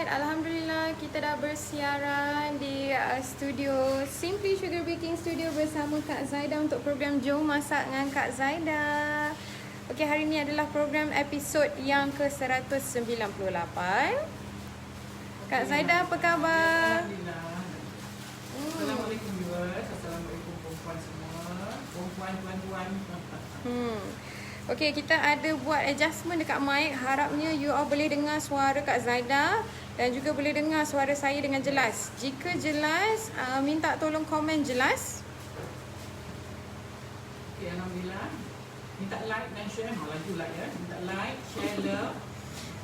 Alhamdulillah kita dah bersiaran di studio Simply Sugar Baking Studio bersama Kak Zaida untuk program Jom Masak dengan Kak Zaida. Okey, hari ini adalah program episod yang ke-198. Kak Zaida, apa khabar? Alhamdulillah. Assalamualaikum viewers. Assalamualaikum perempuan semua. Perempuan, tuan-tuan. Okey, kita ada buat adjustment dekat mic. Harapnya you all boleh dengar suara Kak Zaida dan juga boleh dengar suara saya dengan jelas. Jika jelas, minta tolong komen jelas. Okey, Alhamdulillah. Minta like dan share. Laju like ya. Minta like, share, love.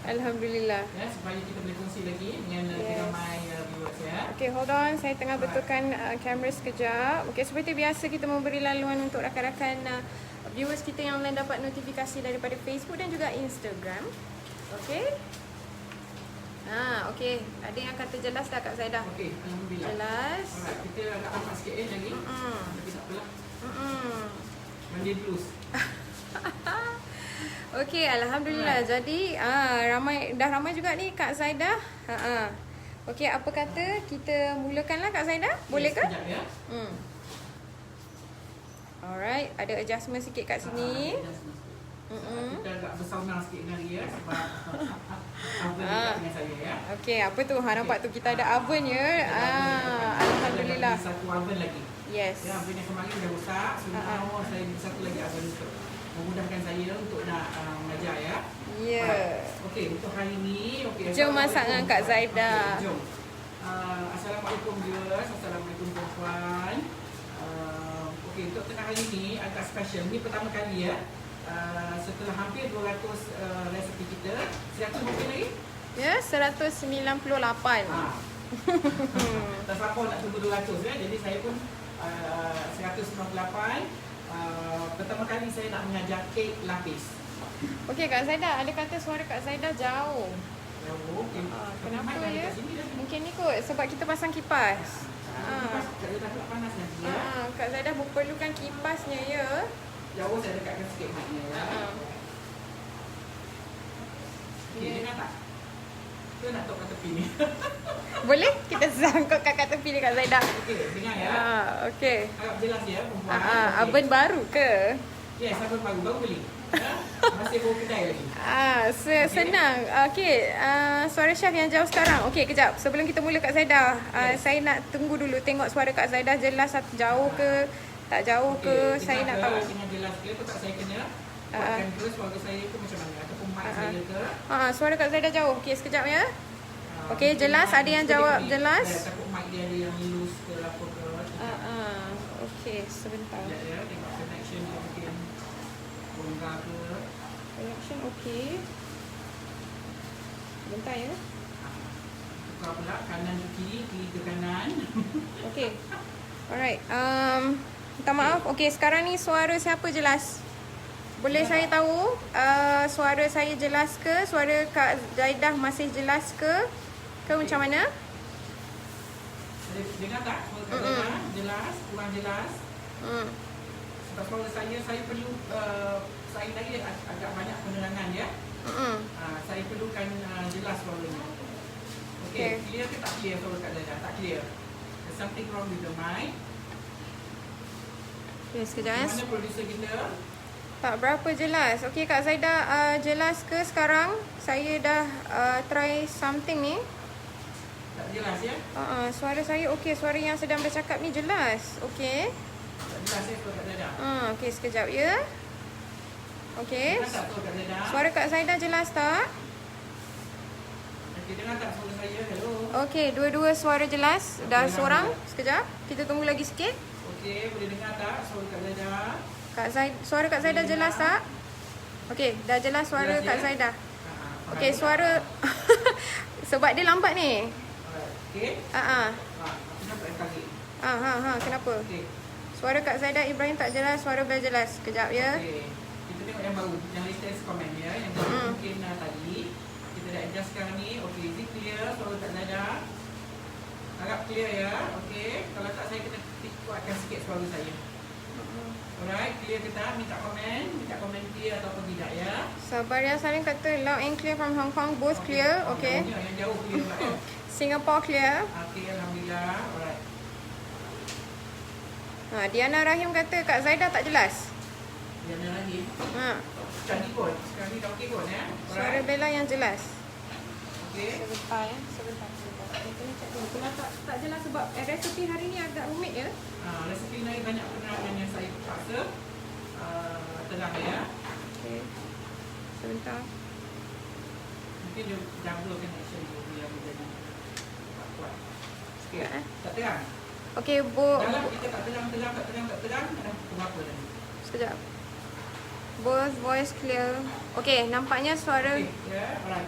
Alhamdulillah. Ya, supaya kita boleh kongsi lagi dengan ramai viewers ya. Okey, hold on. Saya tengah betulkan kamera sekejap. Okey, seperti biasa kita memberi laluan untuk rakan-rakan viewers kita yang lain dapat notifikasi daripada Facebook dan juga Instagram. Okey. Okey. Ada yang kata jelas dah Kak Zaida? Okey, Alhamdulillah. Jelas. Alright, kita agak lambat sikit lagi. Tapi tak apalah. Mandi blues. Okey, Alhamdulillah. Jadi dah ramai juga ni Kak Zaida. Okey, apa kata kita mulakanlah Kak Zaida? Boleh ke? Sekejap ya. Alright, ada adjustment sikit kat sini. Kita agak bersauna sikit hari ya sebab oven dekat dengan saya ya. Okey, apa tu? Nampak tu kita ada oven ya. Alhamdulillah. Satu oven lagi. Yes. Ya, oven yang kemarin dah rosak. So now saya beli satu lagi oven untuk memudahkan saya untuk nak mengajar ya. Ya. Okey, untuk hari ni Jom masak dengan Kak Zaida. Jom. Assalamualaikum viewers, assalamualaikum puan-puan. Okey, untuk tengah hari ni agak special. Ni pertama kali ya. Setelah hampir 200 resepi kita, 100 mungkin lagi? Ya, 198. Tak sabar nak tunggu 200 ya. Jadi saya pun 198. Pertama kali saya nak mengajar kek lapis. Okey Kak Zaida, ada kata suara Kak Zaida jauh. Kenapa ya? Mungkin ni kot sebab kita pasang kipas. Kak Zaida memerlukan kipasnya ya. Jauh saya dekatkan sikit mic-nya ya. Okey, dengar tak? Kita nak tok kat tepi ni. Boleh? Kita sangkut kat tepi ni Kak Zaida. Okey, dengar ya. Okey. Harap jelas ya perempuan. Oven baru ke? Yes, oven baru beli. Ya? Masih baru kedai lagi. Senang. Okey, suara chef yang jauh sekarang. Okey, kejap. Sebelum kita mula Kak Zaida, saya nak tunggu dulu tengok suara Kak Zaida jelas jauh ke tak jauh ke, saya nak tahu. Dengan jelas ke tak saya kena buatkan terus suara saya tu macam mana ataupun mic saya ke. Suara Kak Zaida jauh. Okey, sekejap ya. Okey, jelas ada yang jawab jelas. Takut mic dia ada yang loose ke apa ke. Okey, sebentar. Ya, tengok connection dia mungkin bongkar ke. Connection okey. Sebentar ya. Tukar pula kanan ke kiri, kiri ke kanan. Okey. Alright. Minta maaf. Okey, sekarang ni suara siapa jelas? Boleh saya tahu suara saya jelas ke? Suara Kak Zaida masih jelas ke? Ke macam mana? Dengar tak? Suara Kak Zaida jelas, kurang jelas. Sebab suara saya perlu saya lagi agak banyak penerangan ya. Saya perlukan jelas suaranya. Okey, clear ke tak clear suara Kak Zaida? Tak clear. There's something wrong with the mic. Okay, sekejap ya. Mana producer kita? Tak berapa jelas. Okey Kak Zaida, jelas ke sekarang? Saya dah try something ni. Tak jelas ya? Suara saya okey, suara yang sedang bercakap ni jelas. Okey. Tak jelas ya suara Kak Zaida? Okey, sekejap ya. Okey. Dengar tak suara Kak Zaida? Suara Kak Zaida jelas tak? Okey, dengar tak suara saya? Hello? Okey, dua-dua suara jelas. Dah seorang. Sekejap. Kita tunggu lagi sikit. Okey, boleh dengar tak suara Kak Zaida? Suara Kak Zaida jelas tak? Okey, dah jelas suara jelas, Kak ya? Zaida. Okey, suara sebab dia lambat ni. Okey. Aku nampak yang kaki. Kenapa? Okey. Suara Kak Zaida Ibrahim tak jelas, suara Bel jelas. Kejap ya. Okey. Kita tengok yang baru, yang latest komen ya, yang baru mungkin tadi. Kita dah adjust sekarang ni. Okey, is it clear suara Kak Zaida? Harap clear ya. Okey, kalau tak saya kena kuatkan sikit suara saya. Alright, clear ke tak? Minta komen clear ataupun tidak ya. Sabar ya, Sarin kata loud and clear from Hong Kong, both clear, okay. Yang jauh clear pula ya. Singapore clear. Okey, alhamdulillah. Alright. Diana Rahim kata Kak Zaidah tak jelas. Diana Rahim. Cantik kot. Sekarang ni dah okey kot ya. Suara Bella yang jelas. Okey. Sebentar ya, sebentar. Kita check dulu. Kalau tak jelas sebab resepi hari ni agak rumit ya. Resepi lain banyak penerangan yang saya paksa terang ya. Okey. Sebentar. Mungkin dia double connection dia jadi kuat. Sikit. Tak terang. Okey, Dalam kita tak terang, ada pukul berapa tadi? sekejap. Both voice clear. Okey, nampaknya suara. Okey, ya, alright.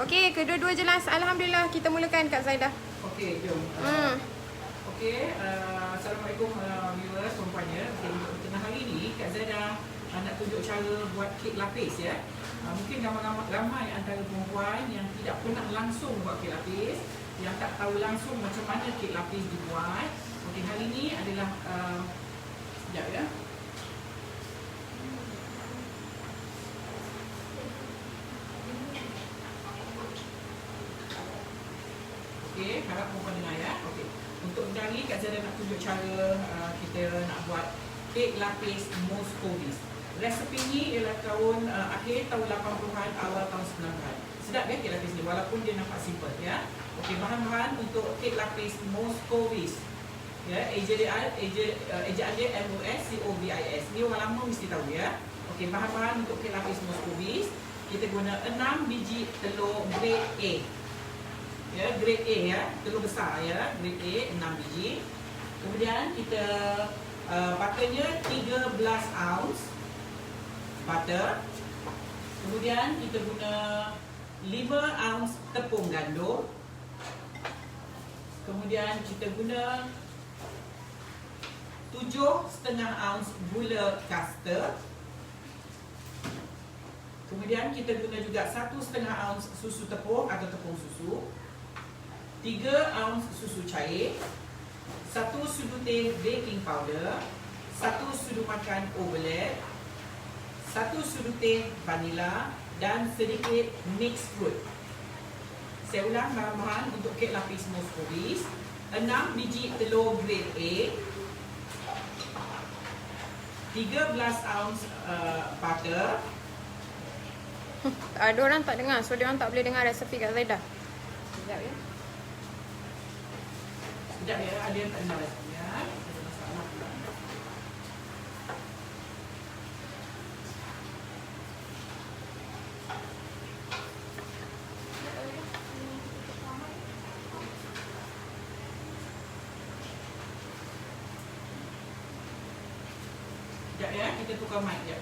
Okey, kedua-dua jelas. Alhamdulillah, kita mulakan Kak Zaidah. Okey, jom. Okey, Assalamualaikum viewers, semuanya. Okay, untuk tengah hari ni, Kak Zaidah nak tunjuk cara buat kek lapis ya. Mungkin ramai antara perempuan yang tidak pernah langsung buat kek lapis, yang tak tahu langsung macam mana kek lapis dibuat. Okey, hari ni adalah sekejap ya. Okey, harap perempuan dengar ya. Okey. Untuk hari ni Kak Zaidah nak tunjuk cara kita nak buat kek lapis Moscovis. Resepi ni ialah akhir tahun 80-an, awal tahun 90-an. Sedap ya kek lapis ni walaupun dia nampak simple ya. Okey, bahan-bahan untuk kek lapis Moscovis. Ya, ejaan dia MOSCOVIS. Ni orang lama mesti tahu ya. Okey, bahan-bahan untuk kek lapis Moscovis, kita guna 6 biji telur grade A. Ya, grade A ya, telur besar ya, grade A 6 biji. Kemudian kita butternya 13 ounce butter. Kemudian kita guna 5 ounce tepung gandum. Kemudian kita guna 7,5 ounce gula caster. Kemudian kita guna juga 1,5 ounce susu tepung atau tepung susu, 3 ounce susu cair, 1 sudu teh baking powder, 1 sudu makan overlap, 1 sudu teh vanila dan sedikit mixed fruit. Saya ulang bahan-bahan untuk kek lapis Moscovis: 6 biji telur grade A, 13 ounce butter. Ada orang tak dengar, so dia orang tak boleh dengar resepi Kak Zaidah. Sekejap ya. Sekejap ya, ada yang tak dengar resepi ya. Ada masalah pula. Sekejap ya, kita tukar mic je.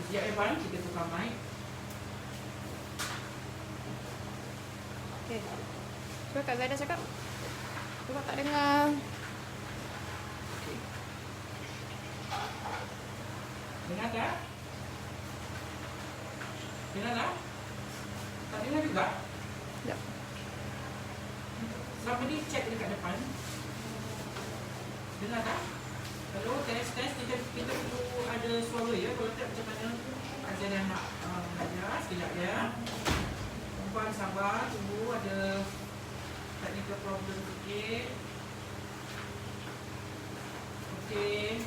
Sekejap ya, Puan, kita tukar mic. Okey. Cuba Kak Zaidah cakap. Cuba tak dengar. Okay. Dengar tak? Dengar tak? Tak dengar juga? Sekejap. Selama ni check dekat depan. Dengar tak? Hello, test. Kita perlu ada suara ya. Kalau tak macam mana Kak Zaidah nak belajar. Sekejap ya. Perempuan sabar, tunggu, ada technical problem sikit. Okey.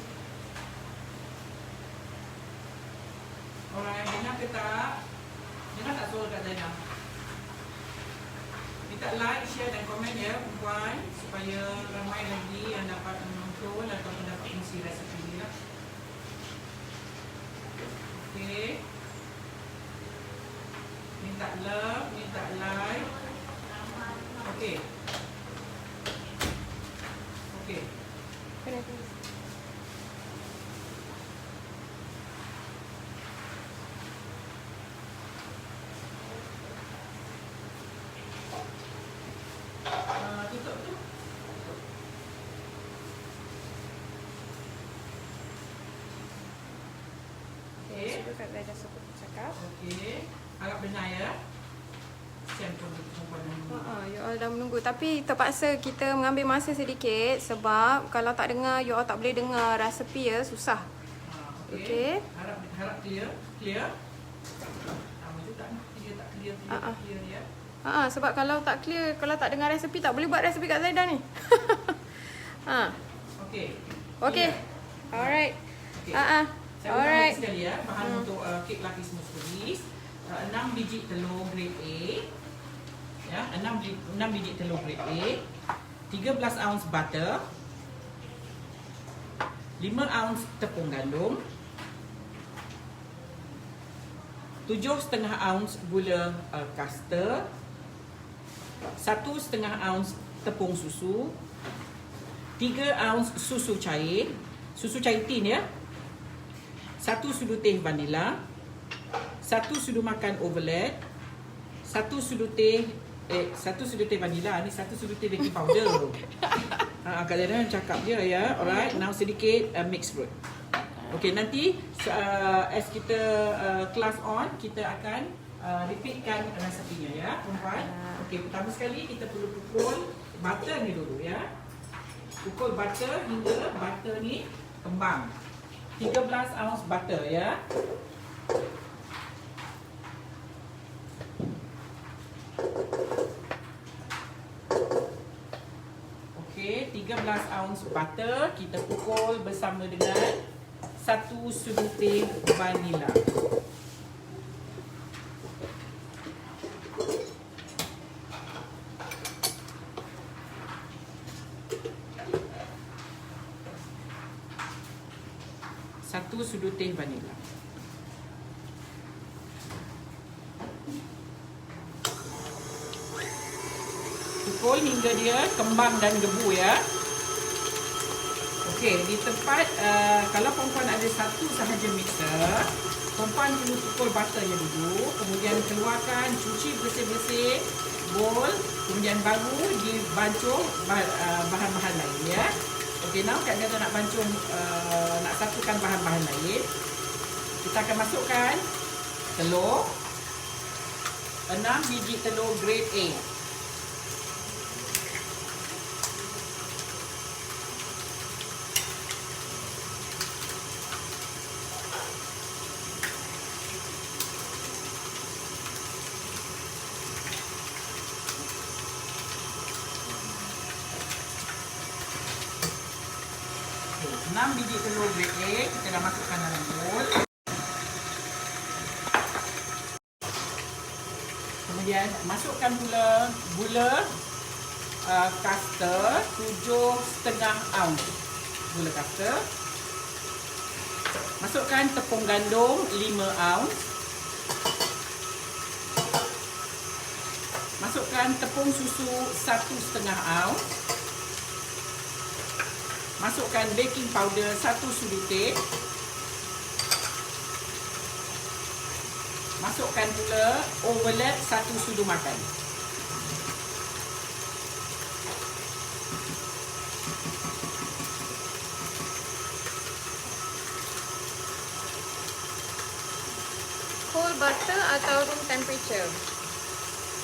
Alright, dengar ke tak? Dengar tak suara Kak Zaidah? Minta like, share dan komen ya perempuan, supaya ramai lagi yang dapat menonton atau dapat mengisi resepi ni lah. Okey. Minta love, minta like. Okey. Okey. Kena tulis. Tutup tu. Okey. Cuba Kak Zaidah sebut cakap. Okey. Harap dengar ya. Kesian perempuan menunggu. You all dah menunggu. Tapi terpaksa kita mengambil masa sedikit sebab kalau tak dengar, you all tak boleh dengar resepi ya, susah. Okey. Harap clear. Sama juga clear tak clear ya. Sebab kalau tak clear, kalau tak dengar resepi, tak boleh buat resepi Kak Zaidah ni. Okey. Alright. Saya ulang lagi sekali ya. Bahan untuk kek lapis muskolis. 6 biji telur grade A. Ya, 6 biji telur grade A. 13 ounce butter. 5 ounce tepung gandum. 7,5 ounce gula caster. 1,5 ounce tepung susu. 3 ounce susu cair tin ya. 1 sudu teh vanila. 1 sudu makan overload. 1 sudu teh vanila ni, 1 sudu teh baking powder. Kadang-kadang cakap dia ya. Alright, now sedikit mix fruit. Okey, nanti as kita class on, kita akan repeatkan resepinya ya, perempuan. Okey, pertama sekali kita perlu pukul butter ni dulu ya. Pukul butter hingga butter ni kembang. 13 ounce butter ya. Okey, 13 ounce butter kita pukul bersama dengan 1 sudu teh vanila. Satu sudu teh vanila. Pukul hingga dia kembang dan gebu ya. Okey, di tempat kalau perempuan ada satu sahaja mixer, perempuan perlu pukul butternya dulu, kemudian keluarkan, cuci bersih-bersih bowl, kemudian baru dibancuh bahan-bahan lain ya. Okey, now Kak Zaidah nak bancuh, nak satukan bahan-bahan lain. Kita akan masukkan telur, 6 biji telur grade A. Okay, 6 biji telur grade A kita dah masukkan dalam bowl. Kemudian masukkan gula caster 7,5 ounce gula caster. Masukkan tepung gandum 5 ounce. Masukkan tepung susu 1,5 ounce. Masukkan baking powder 1 sudu teh. Masukkan pula overload 1 sudu makan. Cold butter atau room temperature?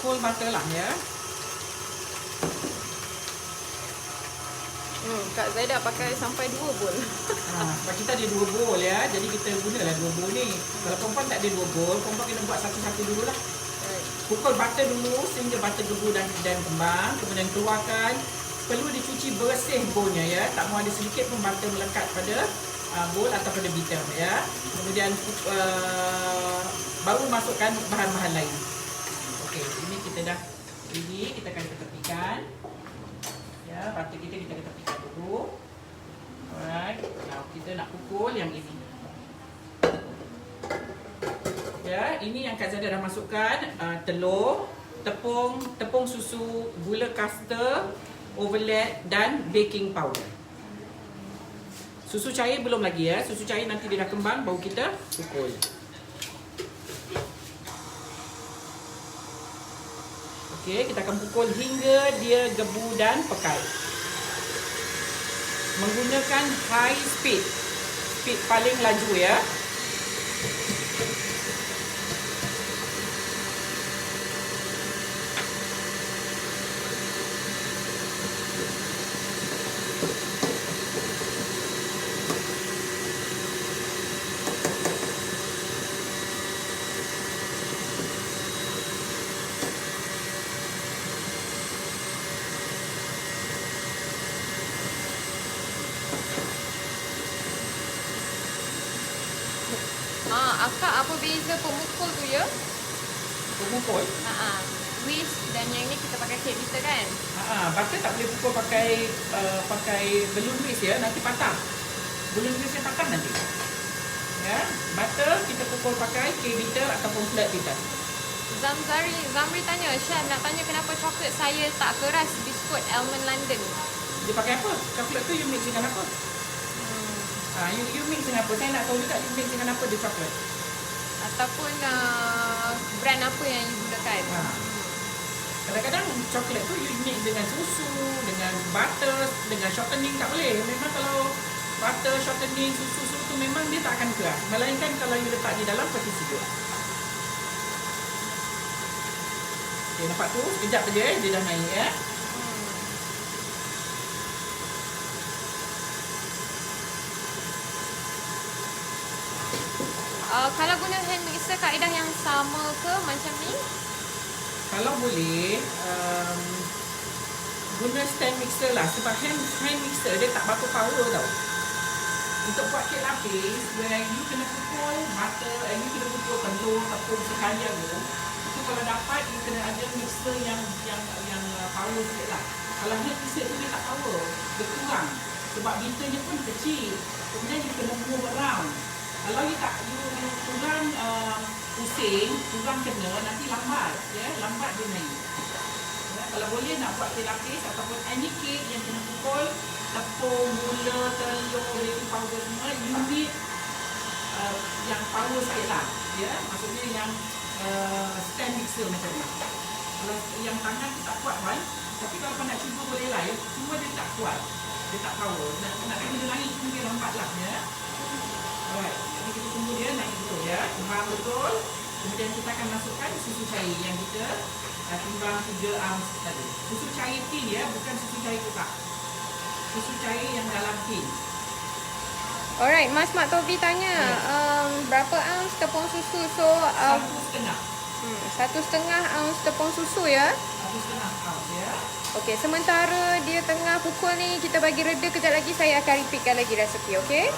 Cold butter lah ya. Kak Zaidah pakai sampai 2 bowl. Sebab kita ada 2 bowl ya. Jadi kita gunalah 2 bowl ni. Kalau perempuan tak ada 2 bowl, perempuan kena buat satu-satu dululah. Pukul butter dulu sehingga butter gebu dan kembang. Kemudian keluarkan. Perlu dicuci bersih bowlnya ya. Tak mahu ada sedikit pun butter melekat pada bowl atau pada beater ya. Kemudian baru masukkan bahan-bahan lain. Okey, ini kita dah ready. Kita akan ketepikan. Ya, butter kita ketepikan dulu. Alright. Now kita nak pukul yang ini. Ya, ini yang Kak Zaidah dah masukkan telur, tepung susu, gula caster, overload dan baking powder. Susu cair belum lagi ya. Susu cair nanti dia dah kembang baru kita pukul. Okey, kita akan pukul hingga dia gebu dan pekat. Menggunakan high speed. Speed paling laju ya. beza pemukul tu ya. Pemukul. Whisk dan yang ni kita pakai cake bitter kan. Butter tak boleh pukul pakai balloon whisk ya, nanti patah. Balloon whisk yang patah nanti. Ya, butter kita pukul pakai cake bitter ataupun flat bitter. Zamri tanya, Chef nak tanya kenapa coklat saya tak keras biskut Almond London. Dia pakai apa? Coklat tu you mix dengan apa? You mix dengan apa? Saya nak tahu juga you mix dengan apa dia coklat. Ataupun brand apa yang you gunakan. Kadang-kadang coklat tu you mix dengan susu, dengan butter, dengan shortening tak boleh. Memang kalau butter, shortening, susu tu memang dia tak akan keras. Melainkan kalau you letak di dalam peti sejuk. Okay, nampak tu? Sekejap saja dia dah naik ya. Kalau guna hand mixer, kaedah yang sama ke macam ni? Kalau boleh, guna stand mixer lah. Sebab hand mixer dia tak berapa power tau. Untuk buat kek lapis, where you kena pukul butter, you kena pukul telur ataupun sekali aja. Itu kalau dapat, you kena ada mixer yang power sikit lah. Kalau hand mixer tu dia tak power, dia kurang. Sebab bitternya pun kecil. Kemudian you kena move around. Kalau you kurang pusing, kurang kena, nanti lambat. Lambat dia naik. Kalau boleh nak buat kek lapis ataupun any cake yang kena pukul, tepung, gula, telur, baking powder semua, you need yang power sikit lah. Maksudnya yang stand mixer macam ni. Kalau yang tangan tu tak kuat kan, tapi kalau kau nak cuba boleh lah ya. Cuma dia tak kuat, dia tak power. Nak kena dia naik pun dia lambat lah ya. Alright, jadi kita tunggu dia naik betul ya. Timbang betul. Kemudian kita akan masukkan susu cair yang kita timbang 3 ounce tadi. Susu cair tin ya, bukan susu cair kotak. Susu cair yang dalam tin. Alright, Mas Mak Tobi tanya, berapa ounce tepung susu? So 1,5. 1,5 ounce tepung susu ya. 1,5 ounce ya. Okey, sementara dia tengah pukul ni, kita bagi reda kejap lagi, saya akan repeatkan lagi resepi, okey?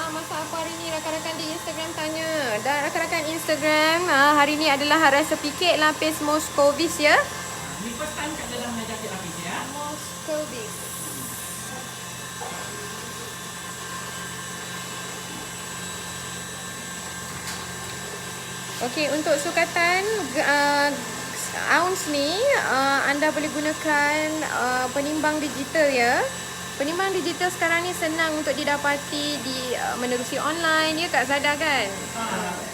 Masak apa hari ni? Rakan-rakan di Instagram tanya. Dan rakan-rakan Instagram, hari ni adalah resepi kek lapis Moscovis ya. Ni first time kat dalam mengajar kek lapis ya. Moscovis. Okey, untuk sukatan ounce ni, anda boleh gunakan penimbang digital ya. Penimbang digital sekarang ni senang untuk didapati di menerusi online ya Kak Zada kan?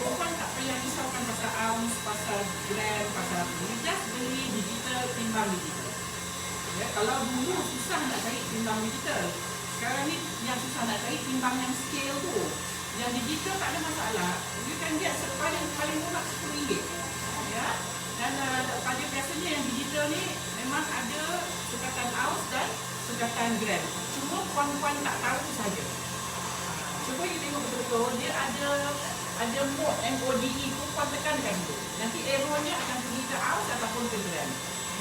Korang tak payah risaukan pasal ounce, pasal gram, pasal you just beli digital, timbang digital. Ya, kalau dulu susah nak cari timbang digital, sekarang ni yang susah nak cari timbang yang scale tu. Yang digital tak ada masalah. You can get paling murah RM10. Ya. Dan pada biasanya yang digital ni memang ada sukatan ounce dan sukatan gram. Cuma puan-puan tak tahu saja. Cuba you tengok betul-betul, dia ada mode MODE tu, puan tekankan tu. Nanti arrow-nya akan pergi ke ounce ataupun ke gram.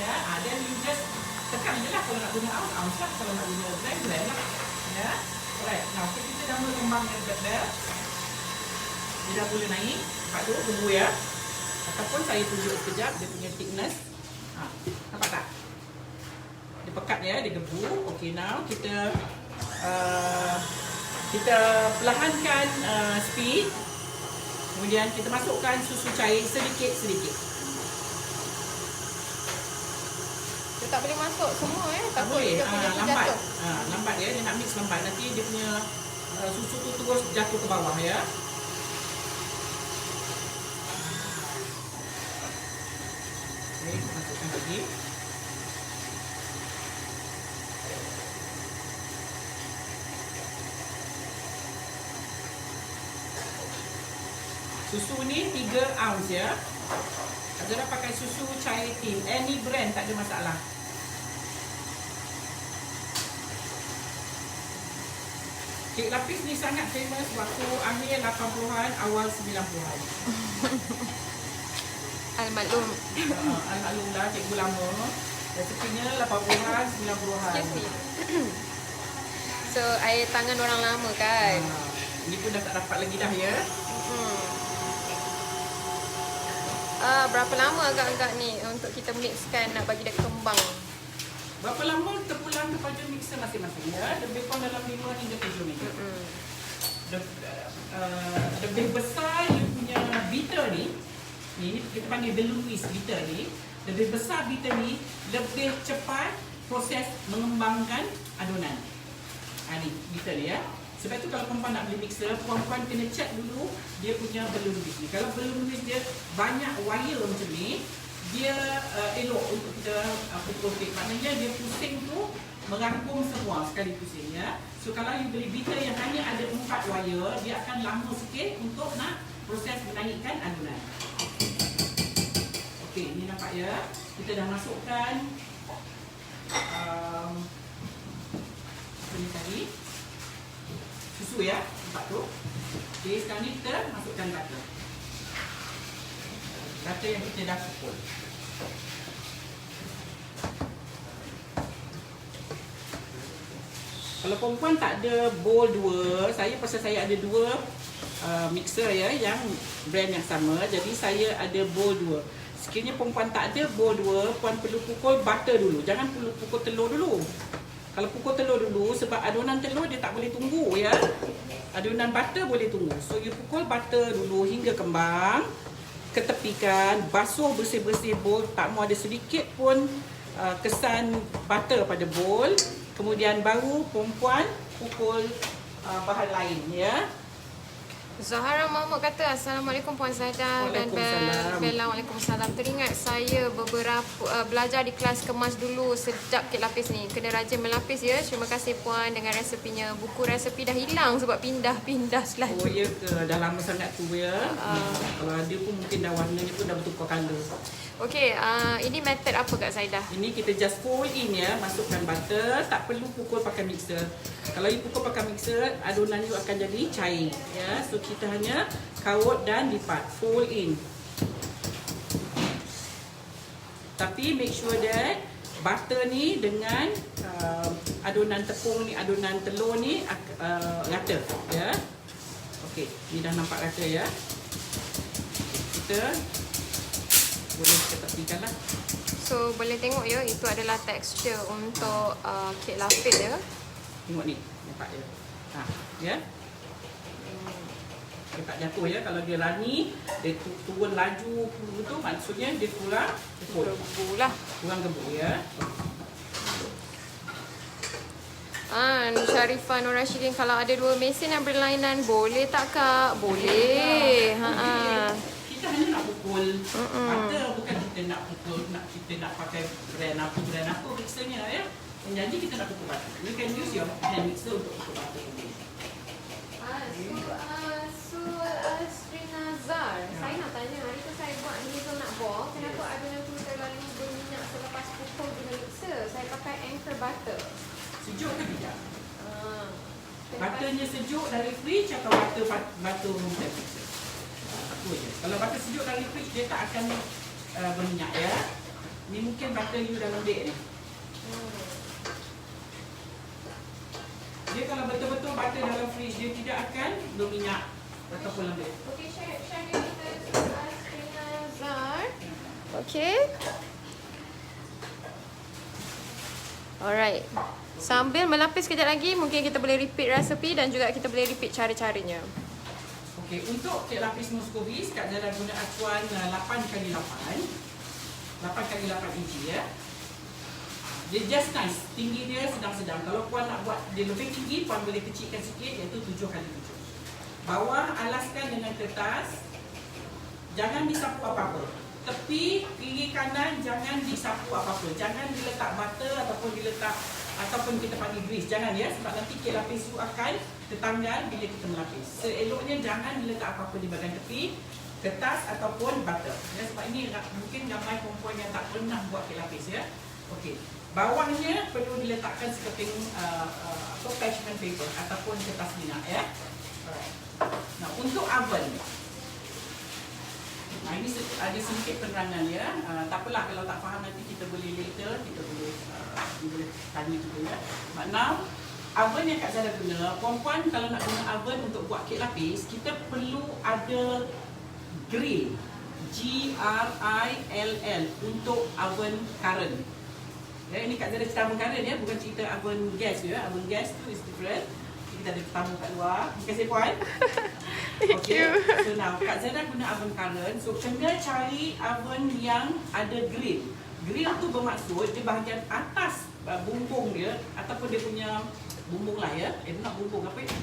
Ya, then you just tekan je lah. Kalau nak guna ounce lah. Kalau nak guna gram lah. Ya. Alright, now kita dah mula kembang yang berat. Dia dah mula naik. Lepas tu tunggu ya. Ataupun saya tunjuk sekejap dia punya thickness. Nampak tak? Dia pekat ya, dia gebu. Okay, now kita perlahankan speed. Kemudian kita masukkan susu cair sedikit-sedikit. Dia tak boleh masuk semua Tak takut boleh, dia punya tu lambat. jatuh. Lambat ya, dia nak mix lambat. Nanti dia punya susu tu terus jatuh ke bawah ya. Okay, masukkan lagi. Susu ni 3 ounce ya. Azura pakai susu cair tin. Any brand tak ada masalah. Kek lapis ni sangat famous waktu akhir 80-an, awal 90-an. Al-maklum. Al-maklum lah, cikgu lama. Resepinya 80-an, 90-an. So, air tangan orang lama kan? Ini pun dah tak dapat lagi dah ya. Berapa lama agak-agak ni untuk kita mixkan nak bagi dia kembang? Berapa lama terpulang kepada mixer masing-masing ya. Lebih kurang dalam 5 hingga 7 minit. Lebih besar dia punya beater ni kita panggil Deluise beater ni. Lebih besar beater ni lebih cepat proses mengembangkan adunan. Ni beater dia ya. Sebab tu kalau perempuan nak beli mixer, perempuan kena check dulu dia punya balloon width ni. Kalau balloon width dia banyak wire macam ni, dia elok untuk kita pukul tape. Maknanya dia pusing tu merangkum semua sekali pusing ya. So kalau you beli beater yang hanya ada 4 wire, dia akan lama sikit untuk nak proses menaikkan adunan. Okey, ni nampak ya. Kita dah masukkan ini tadi susu ya, nampak tu. Okey, sekarang ni kita masukkan butter. Butter yang kita dah pukul. Kalau perempuan tak ada bowl 2, pasal saya ada 2 mixer ya, yang brand yang sama. Jadi saya ada bowl 2. Sekiranya perempuan tak ada bowl 2, puan perlu pukul butter dulu. Jangan perlu pukul telur dulu. Kalau pukul telur dulu, sebab adunan telur dia tak boleh tunggu ya. Adunan butter boleh tunggu. So you pukul butter dulu hingga kembang. Ketepikan, basuh bersih-bersih bowl, tak mau ada sedikit pun kesan butter pada bowl. Kemudian baru perempuan pukul bahan lain ya. Zahara Mahmud kata Assalamualaikum Puan Zaidah dan Bella. Waalaikumsalam. Teringat saya beberapa belajar di kelas kemas dulu. Sedap kek lapis ni. Kena rajin melapis ya. Terima kasih Puan dengan resepinya. Buku resepi dah hilang sebab pindah-pindah selalu. Oh ya ke? Dah lama sangat tu ya. Kalau ada pun mungkin dah warnanya pun dah bertukar colour. Okey, ini method apa Kak Zaidah? Ini kita just fold in ya. Masukkan butter. Tak perlu pukul pakai mixer. Kalau you pukul pakai mixer, adunan you akan jadi cair ya. So kita hanya kaut dan lipat, fold in. Tapi make sure that butter ni dengan adunan tepung ni, adunan telur ni rata ya. Okey, ni dah nampak rata ya. Kita boleh kita tepikan lah. So boleh tengok ya, itu adalah tekstur untuk kek lapis ya. Tengok ni, nampak ya. Ya. Dia tak jatuh ya. Kalau dia lani, dia turun laju tu, maksudnya dia kurang gebu lah. Kurang gebu ya. Syarifah Nur Rashidin, kalau ada 2 mesin yang berlainan boleh tak Kak? Boleh. Kita hanya nak pukul butter, bukan kita nak pukul, kita nak pakai brand apa mixernya ya. Jadi kita nak pukul butter. You can use your hand mixer untuk pukul butter. Nazar, saya nak tanya, hari tu saya buat hazelnut ball, kenapa adunan tu terlalu berminyak selepas pukul dengan mixer? Saya pakai anchor butter. Sejuk ke tidak? Butternya sejuk dari fridge atau butter room temperature? Apa je. Kalau butter sejuk dari fridge, dia tak akan berminyak ya. Ni mungkin butter you dah lembik ni. Dia kalau betul-betul butter dalam fridge, dia tidak akan berminyak ataupun lembik. Okey, share kita Nazar. Okey. Alright. Sambil melapis kejap lagi, mungkin kita boleh repeat resepi dan juga kita boleh repeat cara-caranya. Okey, untuk kek lapis Muscovy, Kak Zara guna acuan 8x8. 8x8 inci ya. Dia just nice. Tinggi dia sedang-sedang. Kalau puan nak buat dia lebih tinggi, puan boleh kecilkan sikit, iaitu 7x7. Bawah alaskan dengan kertas. Jangan disapu apa-apa. Tepi, kiri kanan jangan disapu apa-apa. Jangan diletak butter ataupun kita panggil grease. Jangan ya, sebab nanti kek lapis tu akan tertanggal bila kita melapis. Seeloknya jangan diletak apa-apa di bahagian tepi, kertas ataupun butter. Ya, sebab ini mungkin ramai perempuan yang tak pernah buat kek lapis ya. Okey. Bawahnya perlu diletakkan sekeping parchment paper ataupun kertas minyak ya. Alright. Nah, untuk oven. Ini ada sedikit penerangan ya. Tak apalah kalau tak faham nanti kita boleh later, kita boleh tanya juga ya. But now oven yang Kak Zara guna, perempuan kalau nak guna oven untuk buat kek lapis, kita perlu ada grill, G-R-I-L-L, untuk oven current. Ya, ini Kak Zara cerita oven current ya, bukan cerita oven gas ya. Oven gas tu is different. Kita ada tetamu kat luar. Terima kasih puan. Okay. So now Kak Zara guna oven current. So kena cari oven yang ada grill. Grill tu bermaksud di bahagian atas bumbung dia ataupun dia punya bumbung lah ya. Nak bumbung apa ya?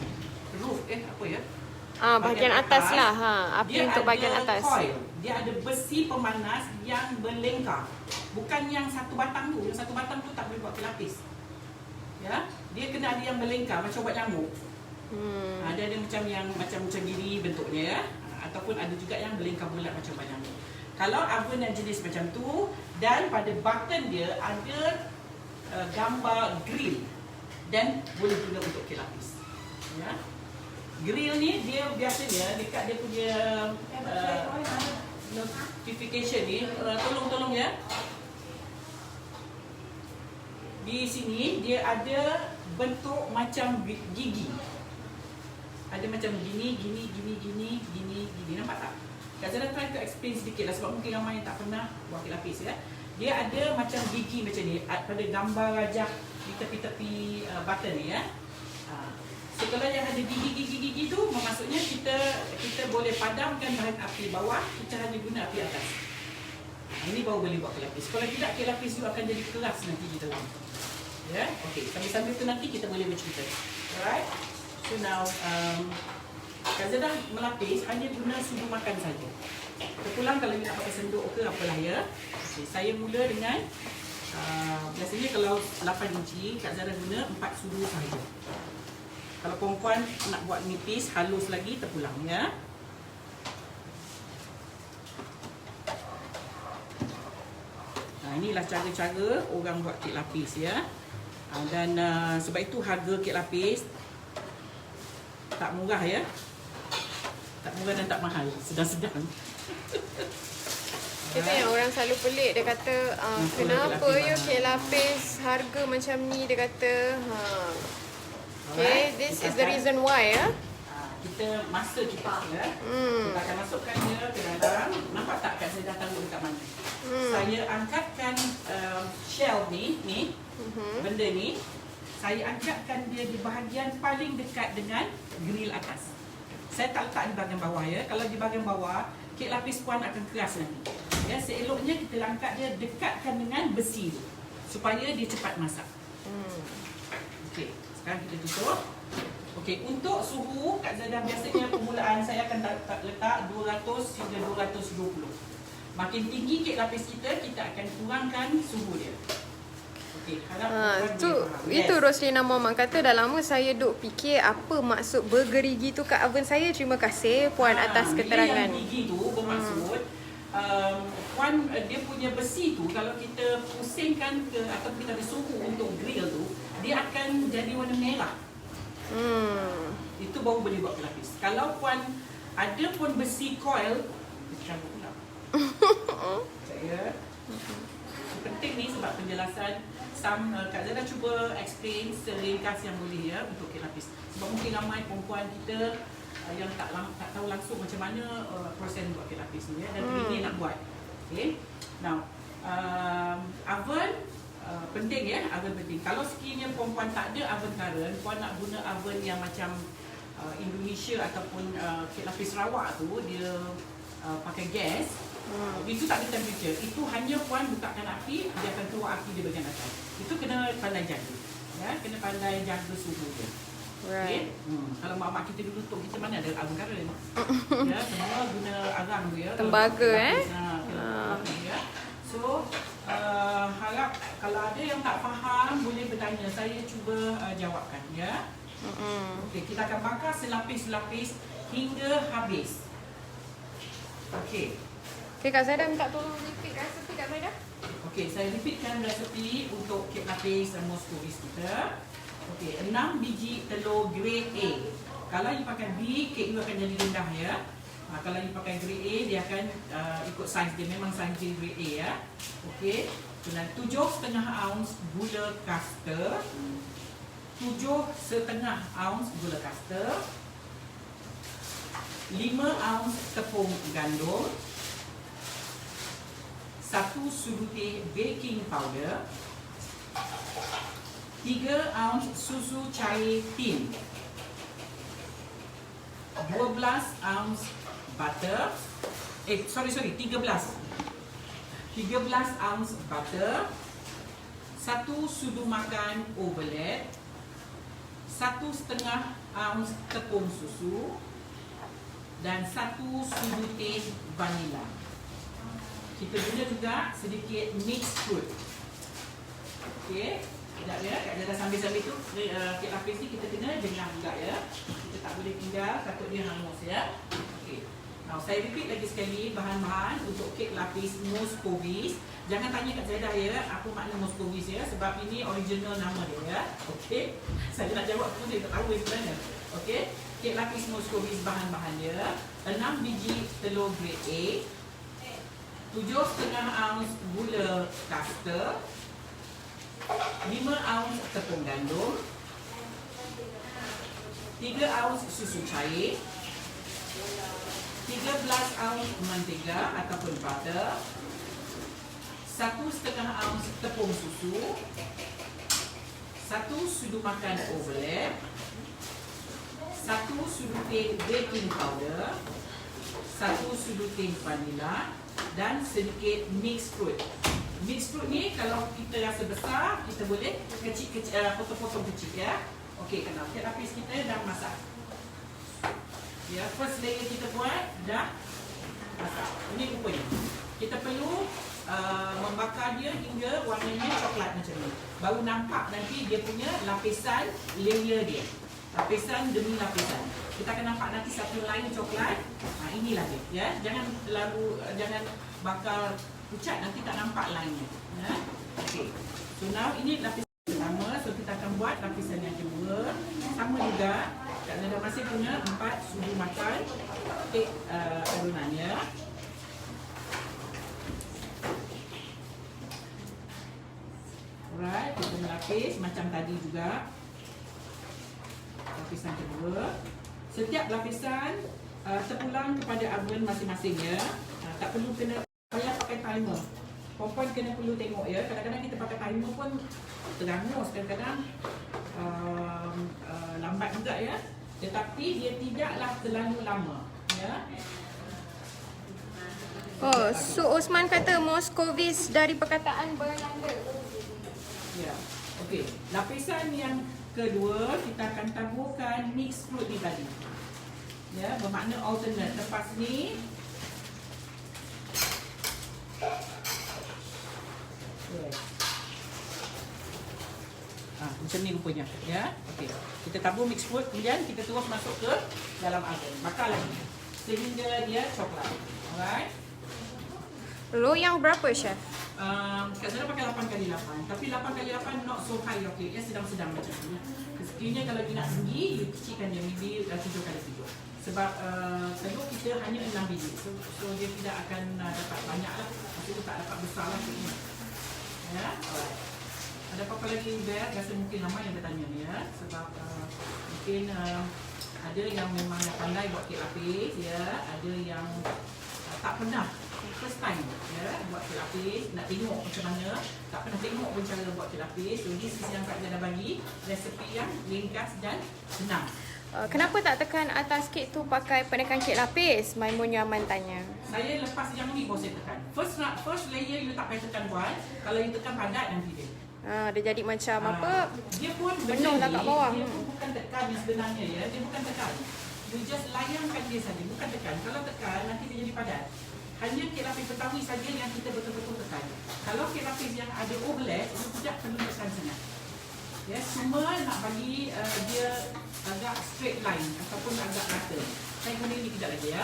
Roof apa ya? Bahagian atas lah. Api untuk bahagian atas. Coil. Dia ada besi pemanas yang berlengkar. Bukan yang satu batang tu. Yang satu batang tu tak boleh buat pelapis. Ya, dia kena ada yang berlengkar macam ubat nyamuk. Ada yang macam gini bentuknya ya. Ataupun ada juga yang berlengkar bulat macam ubat nyamuk. Kalau oven yang jenis macam tu dan pada button dia ada gambar grill dan boleh guna untuk kek lapis. Ya. Grill ni dia biasanya dekat dia punya notification ni, tolong ya. Di sini dia ada bentuk macam gigi. Ada macam gini. Nampak tak? Kak Zara try to explain sedikit lah sebab mungkin ramai yang tak pernah buat kek lapis ya. Dia ada macam gigi macam ni pada gambar rajah di tepi-tepi button ni ya. So kalau yang ada gigi tu maksudnya kita boleh padamkan bahan api bawah, kita hanya guna api atas. Ini baru boleh buat kek lapis. Kalau tidak, kek lapis tu akan jadi keras nanti di dalam. Ya, okey. Sambil-sambil tu nanti kita boleh bercerita. Alright. So now Kak Zara melapis hanya guna sudu makan saja. Terpulang kalau nak pakai senduk ke apalah ya. Okay, saya mula dengan biasanya kalau 8 inci Kak Zara guna 4 sudu sahaja. Kalau perempuan nak buat nipis, halus lagi, terpulang ya. Nah, inilah cara-cara orang buat kek lapis ya. Dan sebab itu harga kek lapis tak murah ya. Tak murah dan tak mahal, sedang-sedang. Kita yang orang selalu pelik, dia kata kenapa ya kek lapis harga macam ni, dia kata okay, this is the reason why ya. Kita masa kita ya. Kita akan masukkan dia ke dalam. Nampak tak Kak Zara dah taruh dekat mana? Saya angkatkan shell ni, benda ni. Saya angkatkan dia di bahagian paling dekat dengan grill atas. Saya tak letak di bahagian bawah ya. Kalau di bahagian bawah, kek lapis puan akan keras nanti. Ya, seeloknya kita angkat dia dekatkan dengan besi tu supaya dia cepat masak. Okey, sekarang kita tutup. Okey, untuk suhu Kak Zara biasanya permulaan saya akan letak 200 hingga 220. Makin tinggi kek lapis kita akan kurangkan suhu dia. Okey, itu Roslina Muhammad kata dah lama saya duk fikir apa maksud bergerigi tu kat oven saya. Terima kasih puan atas keterangan. Yang gigi tu bermaksud puan dia punya besi tu kalau kita pusingkan ke atau kita ada suhu untuk grill tu, dia akan jadi warna merah. Itu baru boleh buat pelapis. Kalau puan ada pun besi coil, cabut pula. Saya penting ni sebab penjelasan Kak Zara cuba explain seringkas yang boleh ya untuk kek lapis. Sebab mungkin ramai perempuan kita yang tak tahu langsung macam mana proses buat kek lapis ni ya, dan teringin nak buat. Okay. Now oven penting ya, oven penting. Kalau sekiranya perempuan tak ada oven current, puan nak guna oven yang macam Indonesia ataupun kek lapis Sarawak tu dia pakai gas. Itu tak ada temperature. Itu hanya puan bukakan api, dia akan keluar api di bahagian atas. Itu kena pandai jaga. Ya, kena pandai jaga suhu dia. Right. Okay? Kalau mak-mak kita dulu tu kita mana ada oven current. Ya, semua guna arang tu ya. Tembaga Ya. So harap kalau ada yang tak faham boleh bertanya, saya cuba jawabkan ya. Okey, kita akan bakar selapis-selapis hingga habis. Okey. Okay, Kak Zara minta tolong repeat resepi Kak Zara. Okey, saya repeatkan resepi untuk kek lapis dan Moscovis kita. Okey, 6 biji telur grade A. Kalau you pakai B, kek you akan jadi rendah ya. Kalau you pakai grade A, dia akan ikut saiz dia, memang saiz dia grade A ya. Okey, dan 7,5 ounce gula caster. 7,5 ounce gula kasta, 5 ounce tepung gandum, 1 sudu teh baking powder, 3 ounce susu cair tin, 12 ounce butter, 13 ounce butter, 1 sudu makan overlap, 1,5 ounce tepung susu, dan 1 sudu teh vanila. Kita guna juga sedikit mixed fruit. Okey, sekejap ya. Kak Zaidah sambil-sambil tu kek lapis ni kita kena jengah juga ya. Kita tak boleh tinggal, takut dia hangus ya. Okey. Now, saya repeat lagi sekali bahan-bahan untuk kek lapis Moscovis. Jangan tanya Kak Zaidah ya, apa makna Moscovis ya, sebab ini original nama dia ya. Okey. Saya nak jawab pun saya tak tahu sebenarnya. Okey. Kek lapis Moscovis bahan-bahan dia 6 biji telur grade A, 7,5 ounce gula kasta, 5 ounce tepung gandum, 3 ounce susu cair, 13 ounce mentega ataupun butter, 1,5 ounce tepung susu, 1 sudu makan overlap, 1 sudu teh baking powder, 1 sudu teh vanila, dan sedikit mixed fruit. Mixed fruit ni kalau kita rasa besar, kita boleh kecil-kecil, potong-potong kecil ya. Okey, kenal kek lapis kita dah masak. Ya, first layer kita buat dah masak. Ini rupanya. Kita perlu membakar dia hingga warnanya coklat macam ni. Baru nampak nanti dia punya lapisan layer dia. Lapisan demi lapisan. Kita akan nampak nanti satu line coklat. Inilah dia ya. Jangan bakar pucat, nanti tak nampak line-nya. Ya. Okey. So now ini lapisan pertama, so kita akan buat lapisan yang kedua. Sama juga. Kak Zaidah masih punya 4 sudu makan kek adonannya. Alright, kita melapis macam tadi juga. Lapisan kedua. Setiap lapisan terpulang kepada oven masing-masing ya. Tak perlu kena payah pakai timer. Perempuan kena perlu tengok ya. Kadang-kadang kita pakai timer pun terangus, kadang-kadang lambat juga ya. Tetapi dia tidaklah terlalu lama ya. Oh, so Osman kata Moscovis dari perkataan Belanda. Ya. Okey, lapisan yang kedua kita akan taburkan mixed fruit ni tadi. Ya, bermakna alternate. Lepas ni macam ni rupanya ya. Okey. Kita tabur mixed fruit, kemudian kita terus masuk ke dalam oven. Bakar lagi sehingga dia coklat. Alright. Loyang berapa, Chef? Kak Zaidah pakai 8x8. Tapi 8x8 not so high, okay. Dia sedang-sedang macam ni. Sekiranya kalau dia nak tinggi, you kecilkan dia maybe 7x7. Sebab telur kita hanya 6 biji. So dia tidak akan dapat banyak lah. Maksudnya tak dapat besar lah. Ya, alright. Ada apa-apa lagi Ubed? Rasa mungkin ramai yang bertanya ni ya. Sebab mungkin ada yang memang pandai buat kek lapis ya. Ada yang tak pernah first time ya buat kek lapis, nak tengok macam mana, tak pernah tengok pun cara buat kek lapis. So this is yang Kak Zaidah bagi, resepi yang ringkas dan senang. Kenapa tak tekan atas kek tu pakai penekan kek lapis? Maimun Yaman tanya. Saya lepas yang ni baru saya tekan. First layer you tak payah tekan buat. Kalau you tekan padat nanti dia. Dia jadi macam apa? Dia pun penuh lah kat bawah. Dia pun bukan tekan yang sebenarnya ya. Dia bukan tekan. You just layangkan dia saja, bukan tekan. Kalau tekan nanti dia jadi padat. Hanya kek lapis Betawi saja yang kita betul-betul tekan. Kalau kek lapis yang ada overlap, itu tidak perlu tekan sangat. Ya, cuma nak bagi dia agak straight line ataupun agak rata. Saya guna ini kejap lagi ya.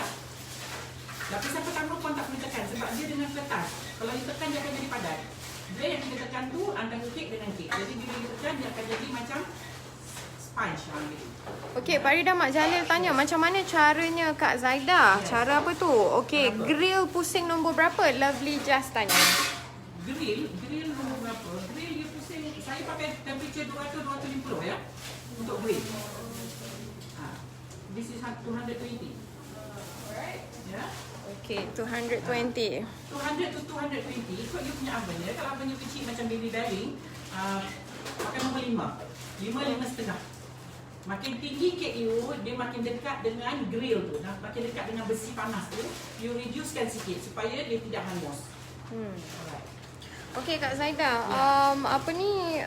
Lapisan pertama pun tak perlu tekan sebab dia dengan kertas. Kalau you tekan dia akan jadi padat. Dia yang kita tekan tu antara kek dengan kek. Jadi bila you tekan dia akan jadi macam sponge gitu. Okey, Farida Mak Jalil tanya macam mana caranya Kak Zaidah? Yes. Cara apa tu? Okey, grill pusing nombor berapa? Lovely Just tanya. Grill nombor berapa? Grill dia pusing. Saya pakai temperature 200-250 ya untuk grill. This is 220. Alright. Ya. Okay, 220. 200 to 220 ikut you punya oven ya. Kalau oven you kecil macam baby bearing, pakai nombor 5. 5.5. Makin tinggi kek you, dia makin dekat dengan grill tu. Makin dekat dengan besi panas tu, you reducekan sikit supaya dia tidak hangus. Alright. Okay Kak Zaida, apa ni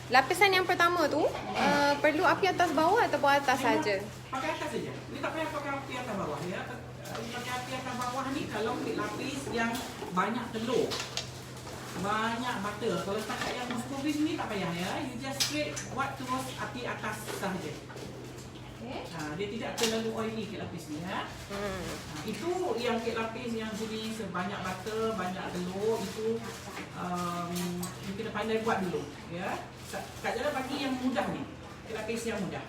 lapisan yang pertama tu perlu api atas bawah ataupun atas saja? Pakai atas saja. Ni tak payah pakai api atas bawah ya. Pakai api atas bawah ni kalau lapis yang banyak telur, banyak butter. Kalau setakat yang muscovy ni tak payah ya. You just straight buat terus api atas sahaja. Okay. Dia tidak terlalu oily kek lapis ni ya. Itu yang kek lapis yang jenis sebanyak butter, banyak telur itu you kena pandai buat dulu ya. Kak Zara bagi yang mudah ni. Kek lapis yang mudah.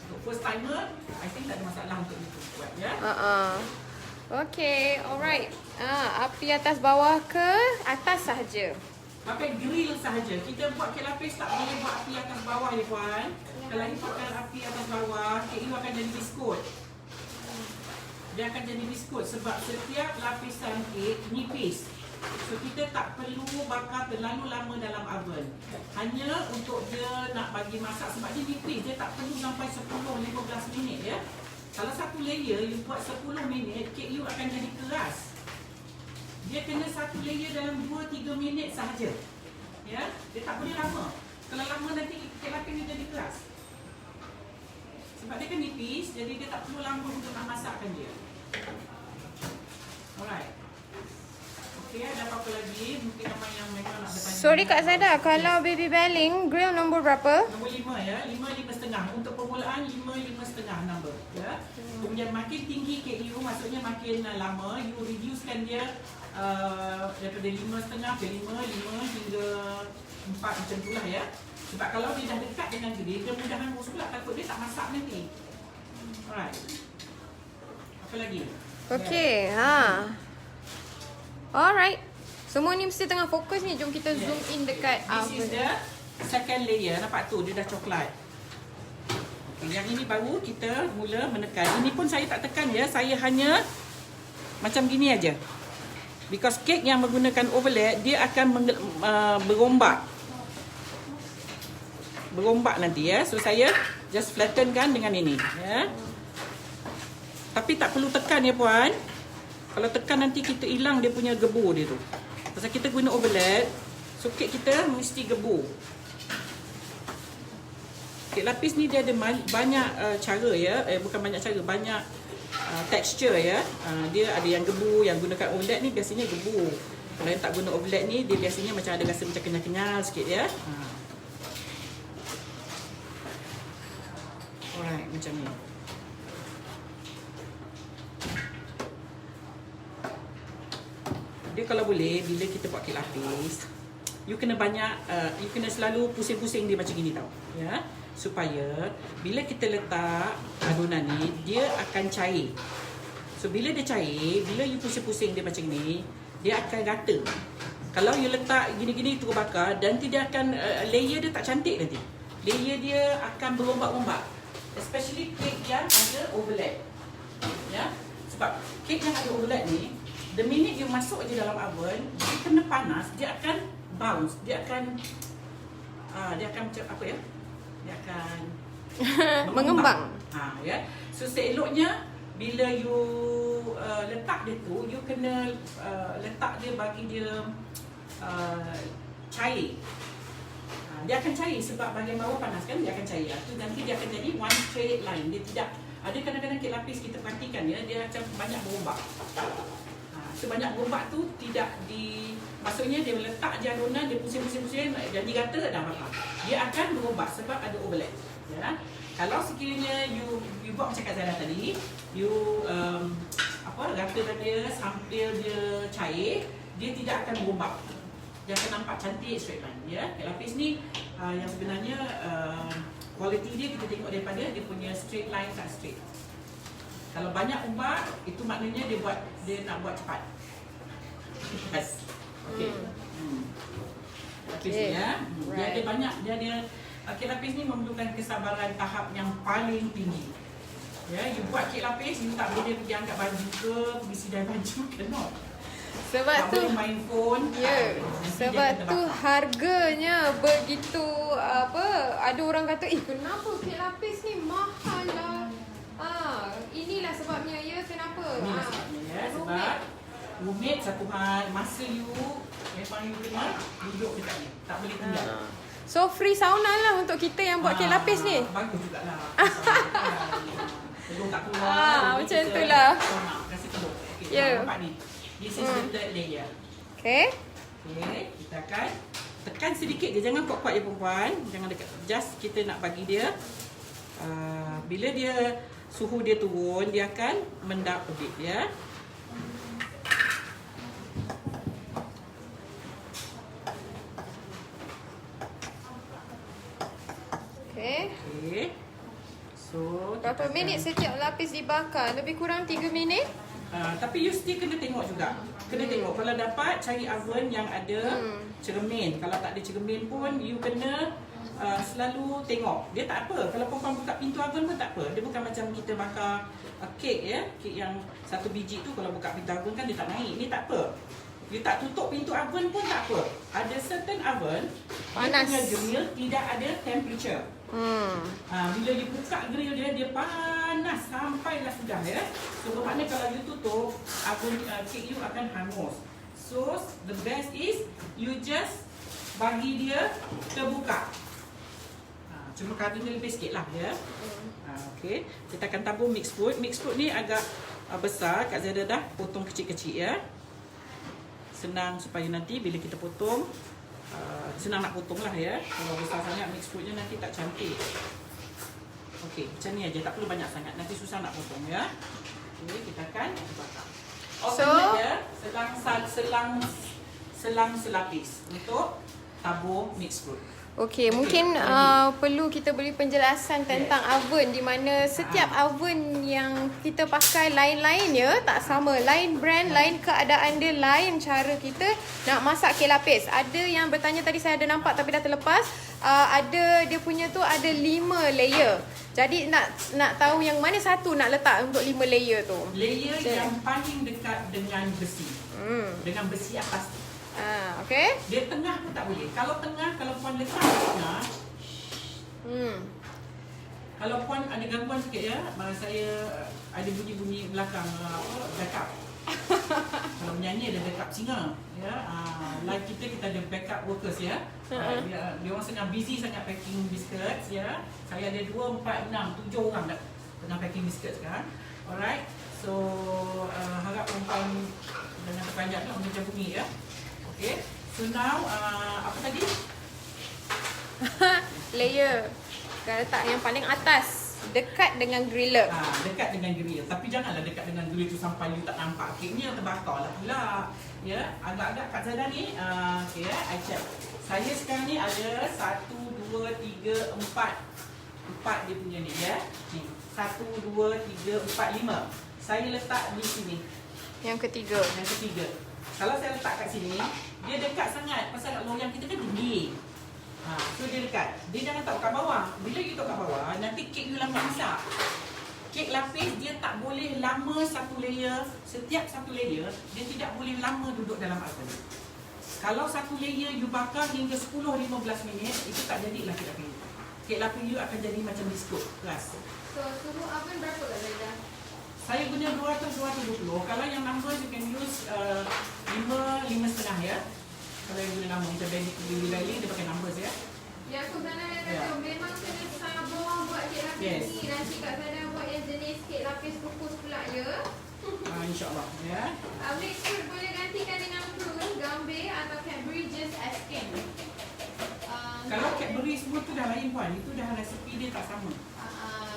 Untuk first timer, I think tak ada masalah untuk itu buat ya. Okay, alright. Api atas bawah ke atas sahaja? Pakai grill sahaja. Kita buat kek lapis tak boleh buat api atas bawah ya puan. Kalau you pakai api atas bawah, kek you akan jadi biskut. Dia akan jadi biskut sebab setiap lapisan kek nipis. So kita tak perlu bakar terlalu lama dalam oven. Hanya untuk dia nak bagi masak sebab dia nipis. Dia tak perlu sampai 10-15 minit ya. Kalau satu layer you buat 10 minit, kek you akan jadi keras. Dia kena satu layer dalam 2-3 minit sahaja. Ya, dia tak boleh lama. Kalau lama nanti kek lapis ni jadi keras. Sebab dia kan nipis, jadi dia tak perlu lama untuk nak masakkan dia. Alright. Okey, ada apa-apa lagi? Mungkin ramai yang memang nak bertanya. Sorry Kak Zaida, kalau baby belling grill nombor berapa? Nombor 5 ya, 5.5.5. Untuk permulaan 5.5.5 number ya. Kemudian makin tinggi kek you, maksudnya makin lama, you reducekan dia daripada 5.5 ke 5 hingga 4 macam itulah ya. Sebab kalau dia dah dekat dengan grill, dia mudah hangus pula, takut dia tak masak nanti. Alright. Apa lagi? Okay, alright. Semua ni mesti tengah fokus ni. Jom kita zoom in dekat This is the second layer. Nampak tu, dia dah coklat. Okay, yang ini baru kita mula menekan. Ini pun saya tak tekan ya. Saya hanya macam gini aja. Because kek yang menggunakan overlap, dia akan berombak. Berombak nanti ya. So saya just flattenkan dengan ini ya. Tapi tak perlu tekan ya puan. Kalau tekan nanti kita hilang dia punya gebu dia tu. Pasal kita guna overlap, so kek kita mesti gebu. Kek lapis ni dia ada banyak cara ya. Bukan banyak cara, banyak texture ya. Dia ada yang gebu, yang gunakan overlap ni biasanya gebu. Kalau yang tak guna overlap ni, dia biasanya macam ada rasa macam kenyal-kenyal sikit ya. Alright, macam ni. Dia kalau boleh, bila kita buat kek lapis, you kena banyak, you kena selalu pusing-pusing dia macam gini tau ya. Supaya bila kita letak adunan ni, dia akan cair. So bila dia cair, bila you pusing-pusing dia macam ni, dia akan rata. Kalau you letak gini-gini terus bakar, nanti dia akan, layer dia tak cantik nanti. Layer dia akan berombak-ombak. Especially kek yang ada overlap ya. Sebab kek yang ada overlap ni, the minute you masuk je dalam oven, dia kena panas, dia akan bounce, dia akan macam apa ya? Dia akan mengembang. Ya. So seeloknya bila you letak dia tu, you kena letak dia bagi dia cair. Dia akan cair sebab bahagian bawah panas kan, dia akan cair. Nanti dia akan jadi one straight line. Dia tidak, ada kadang-kadang kek lapis kita perhatikan ya, dia macam banyak berombak. Sebanyak berombak tu tidak maksudnya dia letak je adunan, dia pusing-pusing jadi rata dah bakar. Dia akan berombak sebab ada overlap ya. Kalau sekiranya you buat macam Kak Zara tadi, you ratakan dia sambil dia cair, dia tidak akan berombak. Dia akan nampak cantik straight line ya. Kek lapis ni yang sebenarnya kualiti dia kita tengok daripada dia punya straight line tak straight. Kalau banyak ombak, itu maknanya dia nak buat cepat. lapis ni ya. Dia ada Right. banyak, dia ada kek lapis ni memerlukan kesabaran tahap yang paling tinggi. Ya, you buat kek lapis, you tak boleh pergi angkat baju ke, pergi sidai baju ke, no. Sebab Tak tu boleh main phone. ya, Nanti sebab dia akan tu terbakar. harganya begitu ada orang kata, kenapa kek lapis ni mahal lah. Inilah sebabnya ya, kenapa? Ni sebabnya ya, sebab rumit satu hal, masa you memang you kena duduk dekat ni, tak boleh tinggal. So free sauna lah untuk kita yang buat kek lapis ni. Bagus jugalah. Telur tak keluar. Macam kita tu lah. Rasa telur. Okay, Ya. nampak ni. This is the third layer. Okay. Okay, kita akan tekan sedikit je. Jangan kuat-kuat je perempuan. Jangan dekat. Just kita nak bagi dia. Bila dia suhu dia turun, dia akan mendap a bit ya. Okay. Okay. So, Berapa kita minit akan- setiap lapis dibakar? Lebih kurang 3 minit? tapi you still kena tengok juga. Kena tengok. Kalau dapat, cari oven yang ada cermin. Kalau tak ada cermin pun, you kena selalu tengok. Dia tak apa. Kalau perempuan buka pintu oven pun tak apa. Dia bukan macam kita bakar kek ya. Kek yang satu biji tu kalau buka pintu oven kan dia tak naik. Ni tak apa. You tak tutup pintu oven pun tak apa. Ada certain oven, Panas. dia punya grill tidak ada temperature. Bila you buka grill dia, dia panas sampailah sudah ya. So bermakna kalau you tutup, oven kek you akan hangus. So the best is you just bagi dia terbuka. Cuma kadar lebih sikit lah ya. Okay. Kita akan tabur mixed fruit. Mixed fruit ni agak besar. Kak Zaida dah potong kecil-kecil ya. Senang supaya nanti bila kita potong, senang nak potong lah ya. Kalau besar sangat mixed fruitnya nanti tak cantik. Okey, macam ni aja, tak perlu banyak sangat. Nanti susah nak potong ya. Okey, kita akan bakar. So- ya, selang selapis untuk tabur mixed fruit. Okey, mungkin perlu kita beri penjelasan tentang oven di mana setiap oven yang kita pakai lain-lain ya, tak sama. Lain brand, lain keadaan dia, lain cara kita nak masak kek lapis. Ada yang bertanya tadi saya ada nampak tapi dah terlepas. Ada dia punya tu ada 5 layer. Jadi nak tahu yang mana satu nak letak untuk 5 layer tu. Layer yang paling dekat dengan besi. Dengan besi atas tu. Okey. Dia tengah pun tak boleh. Kalau tengah, kalau puan letak kat tengah, kalau puan ada gangguan sikit ya, saya ada bunyi-bunyi belakang backup. Kalau menyanyi ada backup singer ya. Live kita ada backup workers ya. Dia orang sangat busy sangat packing biscuits ya. Saya ada 2, 4, 6, 7 orang dah tengah packing biscuit sekarang. Alright. So harap perempuan jangan terperanjat lah macam bunyi ya. Okay. So now apa tadi? Layer. Kita letak yang paling atas, dekat dengan griller. Dekat dengan grill. Tapi janganlah dekat dengan grill tu sampai you tak nampak keknya terbakar lah pula. Ya, agak-agak Kak Zaida ni okay ya, I check. Saya sekarang ni ada 1, 2, 3, 4. 4 dia punya ni ya. Ni. 1, 2, 3, 4, 5. Saya letak di sini. Yang ketiga. Yang ketiga. Kalau saya letak kat sini, dia dekat sangat. Pasal loyang kita kan tinggi. So dia dekat. Dia jangan tahu kat bawah. Bila you tahu kat bawah, nanti kek you lambat masak. Kek lapis dia tak boleh lama satu layer. Setiap satu layer, dia tidak boleh lama duduk dalam oven. Kalau satu layer you bakar hingga 10-15 minit, itu tak jadilah kek lapis. Kek lapis you akan jadi macam biskut keras. So, suhu oven berapa Kak Zaida? Saya guna 200-220. Kalau yang numbers you can use 5.5 ya. Kalau yang guna nama macam Baby Bailey dia pakai numbers ya. Ya, aku sana yang kata memang kena sabar buat kek lapis Yes. ni. Nanti Kak Zaida buat yang jenis kek lapis kukus pula ya. InsyaAllah ya. Mixed fruit boleh gantikan dengan prune, gambe atau Cadbury just as can. Kalau Cadbury semua tu dah lain puan. Itu dah resepi dia tak sama.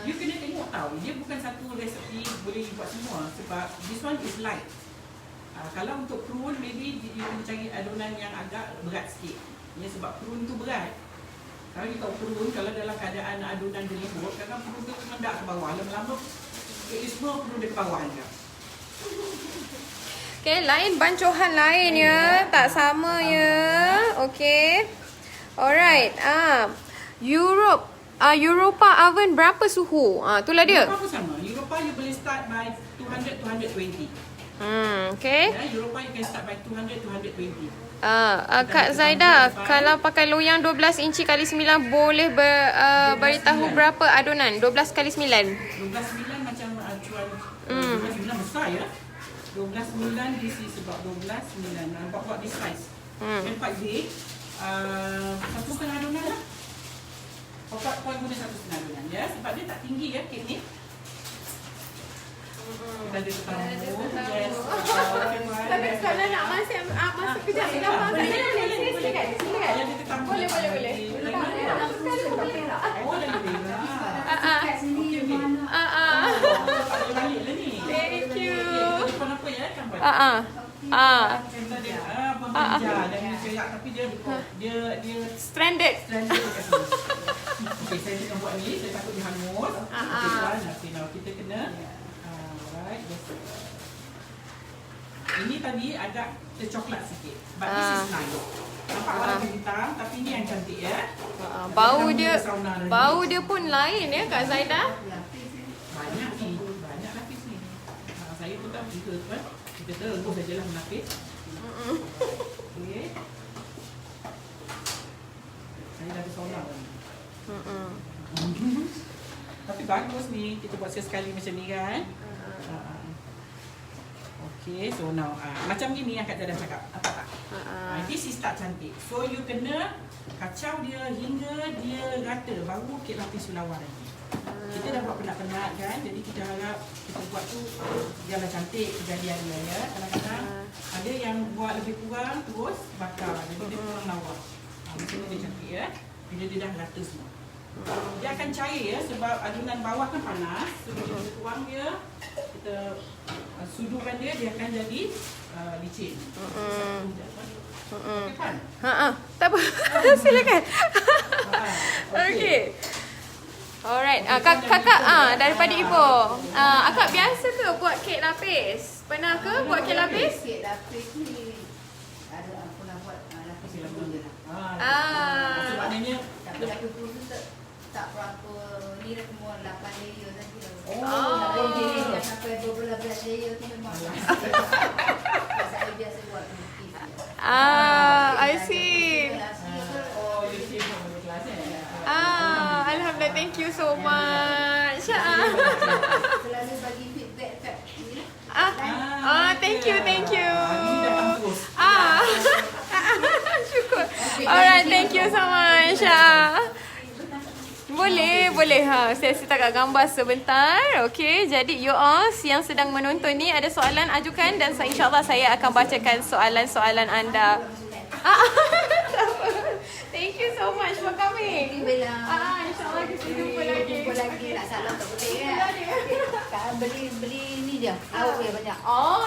You kena tengok tahu. Dia bukan satu resepi boleh you buat semua. Sebab this one is light. Kalau untuk prune maybe you kena cari adunan yang agak berat sikit. Ya, sebab prune tu berat. Kalau you tahu prune, kalau dalam keadaan adunan dia lembut, kadang prune tu mendak ke bawah. Lama-lama you semua prune dia ke bawah je. Okay, lain bancuhan lain ya. Tak sama ya. Okay. Alright. Europa oven berapa suhu? Itulah dia. Europa pun sama. Europa you boleh start by 200 to 120. Okay. Ya, Europa you can start by 200 to 120. Kak Zaida, kalau pakai loyang 12 inci kali 9 boleh beritahu berapa adunan? 12 kali 9. 12 9 macam acuan 12 9 besar ya. 12 9 this is about 12 9. Buat this size. And quite big. 1,5 adunan lah. Kau guna 1,5 adunan ya. Sebab dia tak tinggi ya kek ni. Kita ada tetamu. Yes. Tapi kalau nak masuk kejap boleh. Boleh. Oh, dah boleh. Thank you. Telefon apa ya? Tapi dia Stranded. dekat sini. Okey, saya akan buat ni. Saya takut dia hangus. Okey, now kita kena alright. Ini tadi agak tercoklat sikit. But this is nice. Nampak warna hitam tapi ni yang cantik ya. Bau dia pun lain ya Kak Zaida. Banyak lapis ni. Saya pun tak suka kan. Kita terus sajalah melapis. Okey. Saya dah ada sauna kan. Tapi bagus ni kita buat sekali macam ni kan. Okay, so now macam gini yang Kak Zaida cakap. Apa tak? This is tak cantik. So you kena kacau dia hingga dia rata baru kek lapis sulawar lagi. Kita dah buat penat-penat kan. Jadi kita harap kita buat tu biarlah cantik kejadian dia ya. Kadang-kadang ada yang buat lebih kurang terus bakar. Jadi dia kurang lawa. Macam ni dia cantik ya. Bila dia dah rata semua. Dia akan cair ya sebab adunan bawah kan panas. So bila kita tuang dia, kita sudukan dia akan jadi licin. Okey kan? Tak apa. Silakan. Okey. Alright, kakak daripada ibu. Akak biasa ke buat kek lapis? Pernah ke buat kek lapis? Kek lapis ni ada aku nak buat lapis dulu je lah. Maknanya Tapi lapis dulu tu tak berapa ni dah semua 8 layer tadi. Sampai 12 layer tu memang. Saya biasa buat lukis. I see. oh, you see from the class Alhamdulillah, thank you so much. Selalu bagi feedback kat ni. Thank you. Ini dah terus. Syukur. Alright, thank you so much. Boleh. Saya setakat gambar sebentar. Okey, jadi you all yang sedang menonton ni ada soalan ajukan dan insyaAllah saya akan bacakan soalan-soalan anda. Thank you so much for coming. InsyaAllah kita jumpa lagi. Nak salam tak boleh kan? Beli ni je. Awak dia banyak.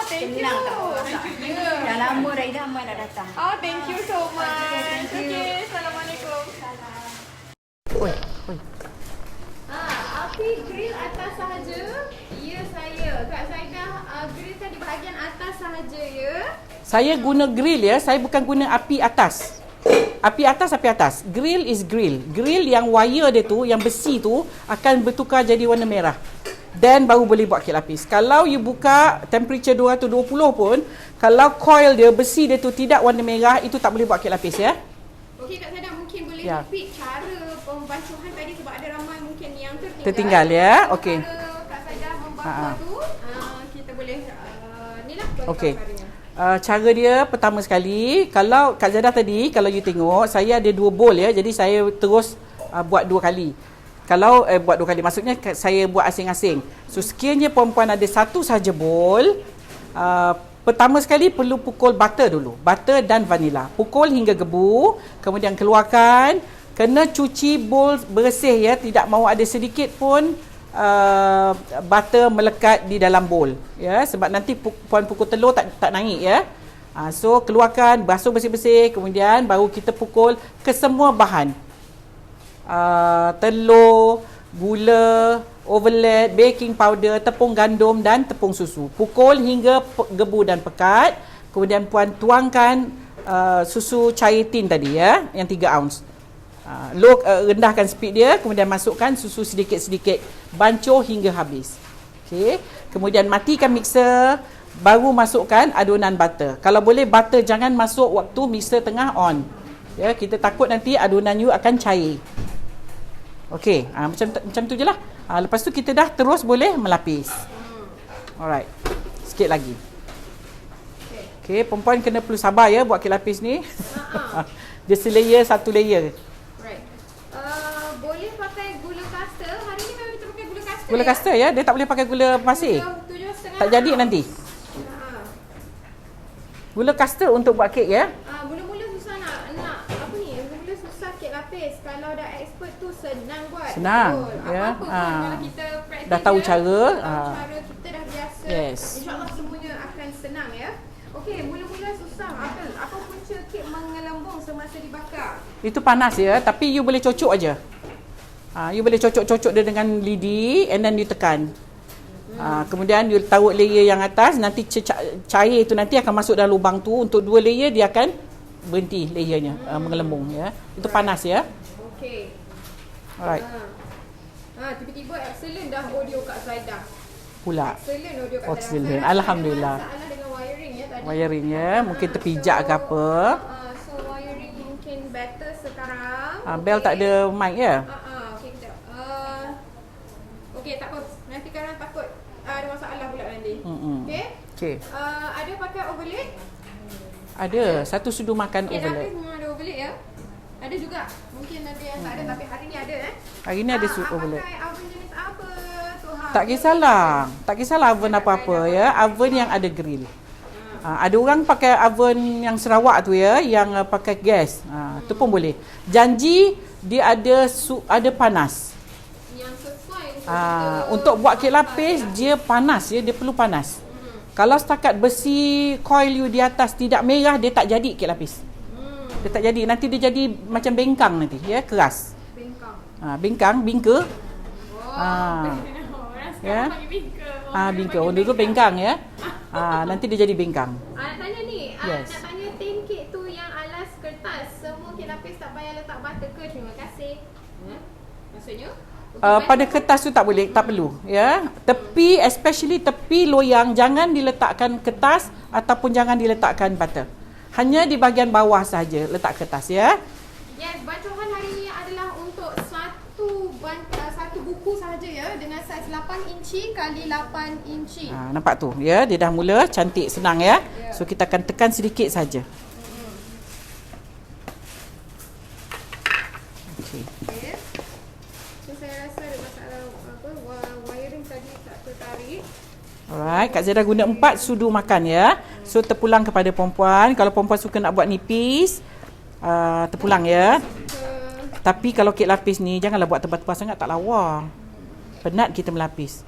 Thank you. Senang tak masak. Dah lama dah Ida Amal dah datang. Thank you so much. Okay, Assalamualaikum. Oi. Api grill atas sahaja? Ya, saya. Kak Zaida, grillkan di bahagian atas sahaja ya. Saya guna grill ya, saya bukan guna api atas. Api atas. Grill is grill. Grill yang wire dia tu, yang besi tu akan bertukar jadi warna merah. Then baru boleh buat kek lapis. Kalau you buka temperature 220 pun, kalau coil dia, besi dia tu tidak warna merah, itu tak boleh buat kek lapis ya. Okey Kak Zaida, mungkin boleh Ya. repeat cara pembacuhan tadi sebab ada ramai mungkin yang Tertinggal ya. Okey. Cara Kak Zaida membaca tu, kita boleh ni lah Okey. caranya. Cara dia pertama sekali, kalau Kak Zaida tadi, kalau you tengok, saya ada 2 bowl ya. Jadi saya terus buat 2 kali. Kalau buat 2 kali, maksudnya saya buat asing-asing. So sekiranya perempuan ada satu saja bowl, pertama sekali perlu pukul butter dulu. Butter dan vanila. Pukul hingga gebu, kemudian keluarkan. Kena cuci bowl bersih ya, tidak mahu ada sedikit pun butter melekat di dalam bowl ya, sebab nanti puan pukul telur tak naik ya. So keluarkan, basuh bersih-bersih, kemudian baru kita pukul ke semua bahan. Telur, gula, overlap, baking powder, tepung gandum dan tepung susu. Pukul hingga gebu dan pekat. Kemudian puan tuangkan susu cair tin tadi ya, yang 3 ounce. Rendahkan speed dia, kemudian masukkan susu sedikit-sedikit, bancuh hingga habis. Okey, kemudian matikan mixer, baru masukkan adunan butter. Kalau boleh butter jangan masuk waktu mixer tengah on. Ya, kita takut nanti adunan you akan cair. Okey, macam tu je lah. Lepas tu kita dah terus boleh melapis. Alright, sikit lagi. Okey, perempuan kena perlu sabar ya buat kek lapis ni. Dia selayer satu layer. Right. Boleh pakai gula kastar. Hari ni memang kita pakai gula kastar. Gula kastar ya, dia tak boleh pakai gula pasir. 7.5. Tak jadi nanti. Gula kastar untuk buat kek ya. Mula-mula susah nak apa ni? Mula-mula susah kek lapis. Kalau dah expert tu senang buat. Senang, betul. ya. Apa-apa pun kalau kita praktis Dah tahu cara. Cara kita dah biasa. Yes. InsyaAllah semuanya akan senang ya. Okey, mula-mula susah. Apa punca kek mengelambung semasa dibakar? Itu panas ya, tapi you boleh cocok aja. You boleh cocok-cocok dia dengan lidi and then you tekan. Kemudian you taruh layer yang atas, nanti cair itu nanti akan masuk dalam lubang tu. Untuk 2 layer dia akan berhenti layernya mengelembung ya. Itu panas ya. Okey. Alright. Tiba-tiba excellent dah audio Kak Zaidah. Pula. Excellent audio Kak Zaidah. Excellent. Saya Alhamdulillah. ada masalah dengan wiring ya tadi. Wiring ya, mungkin terpijak ke apa. So wiring mungkin better sekarang. Bel tak ada mic ya. Okey kejap. Okey tak apa. Nanti korang takut ada masalah pula nanti. Okey. Okey. Ada pakai overlay? Ada, satu sudu makan Kek overlap. lapis memang ada overlay ya. Ada juga. Mungkin nanti yang tak ada tapi hari ni ada Hari ni ada sudu overlap. Pakai oven jenis apa tu? Tak kisahlah. Tak kisahlah oven apa-apa ya. Oven yang ada grill. Ada orang pakai oven yang Sarawak tu ya, yang pakai gas. Tu pun boleh. Janji dia ada panas. Yang sesuai Untuk buat kek lapis dia panas ya, dia perlu panas. Kalau setakat besi coil you di atas tidak merah, dia tak jadi kek lapis. Dia tak jadi, nanti dia jadi macam bengkang nanti ya, keras. bengkang. Bingka. Orang Ya. sekarang panggil bingka. Bingka. Orang dulu bengkang ya. Nanti dia jadi bengkang. Nak tanya ni, Yes. nak tanya tin kek tu yang alas kertas, semua kek lapis tak payah letak butter ke? Terima kasih. Maksudnya? Pada kertas tu tak boleh, tak perlu ya. Tepi, especially tepi loyang, jangan diletakkan kertas ataupun jangan diletakkan butter. Hanya di bahagian bawah sahaja letak kertas ya. Yes, bancuhan hari ini adalah untuk satu buku sahaja ya, dengan saiz 8 inci kali 8 inci. Nampak tu ya, dia dah mula cantik, senang ya. So kita akan tekan sedikit saja. Okey. Okay. So saya rasa ada masalah wiring tadi tak tertarik. Alright, Kak Zaida guna 4 sudu makan ya. So terpulang kepada perempuan. Kalau perempuan suka nak buat nipis, terpulang ya. Tapi kalau kek lapis ni janganlah buat tebal-tebal sangat, tak lawa. Penat kita melapis.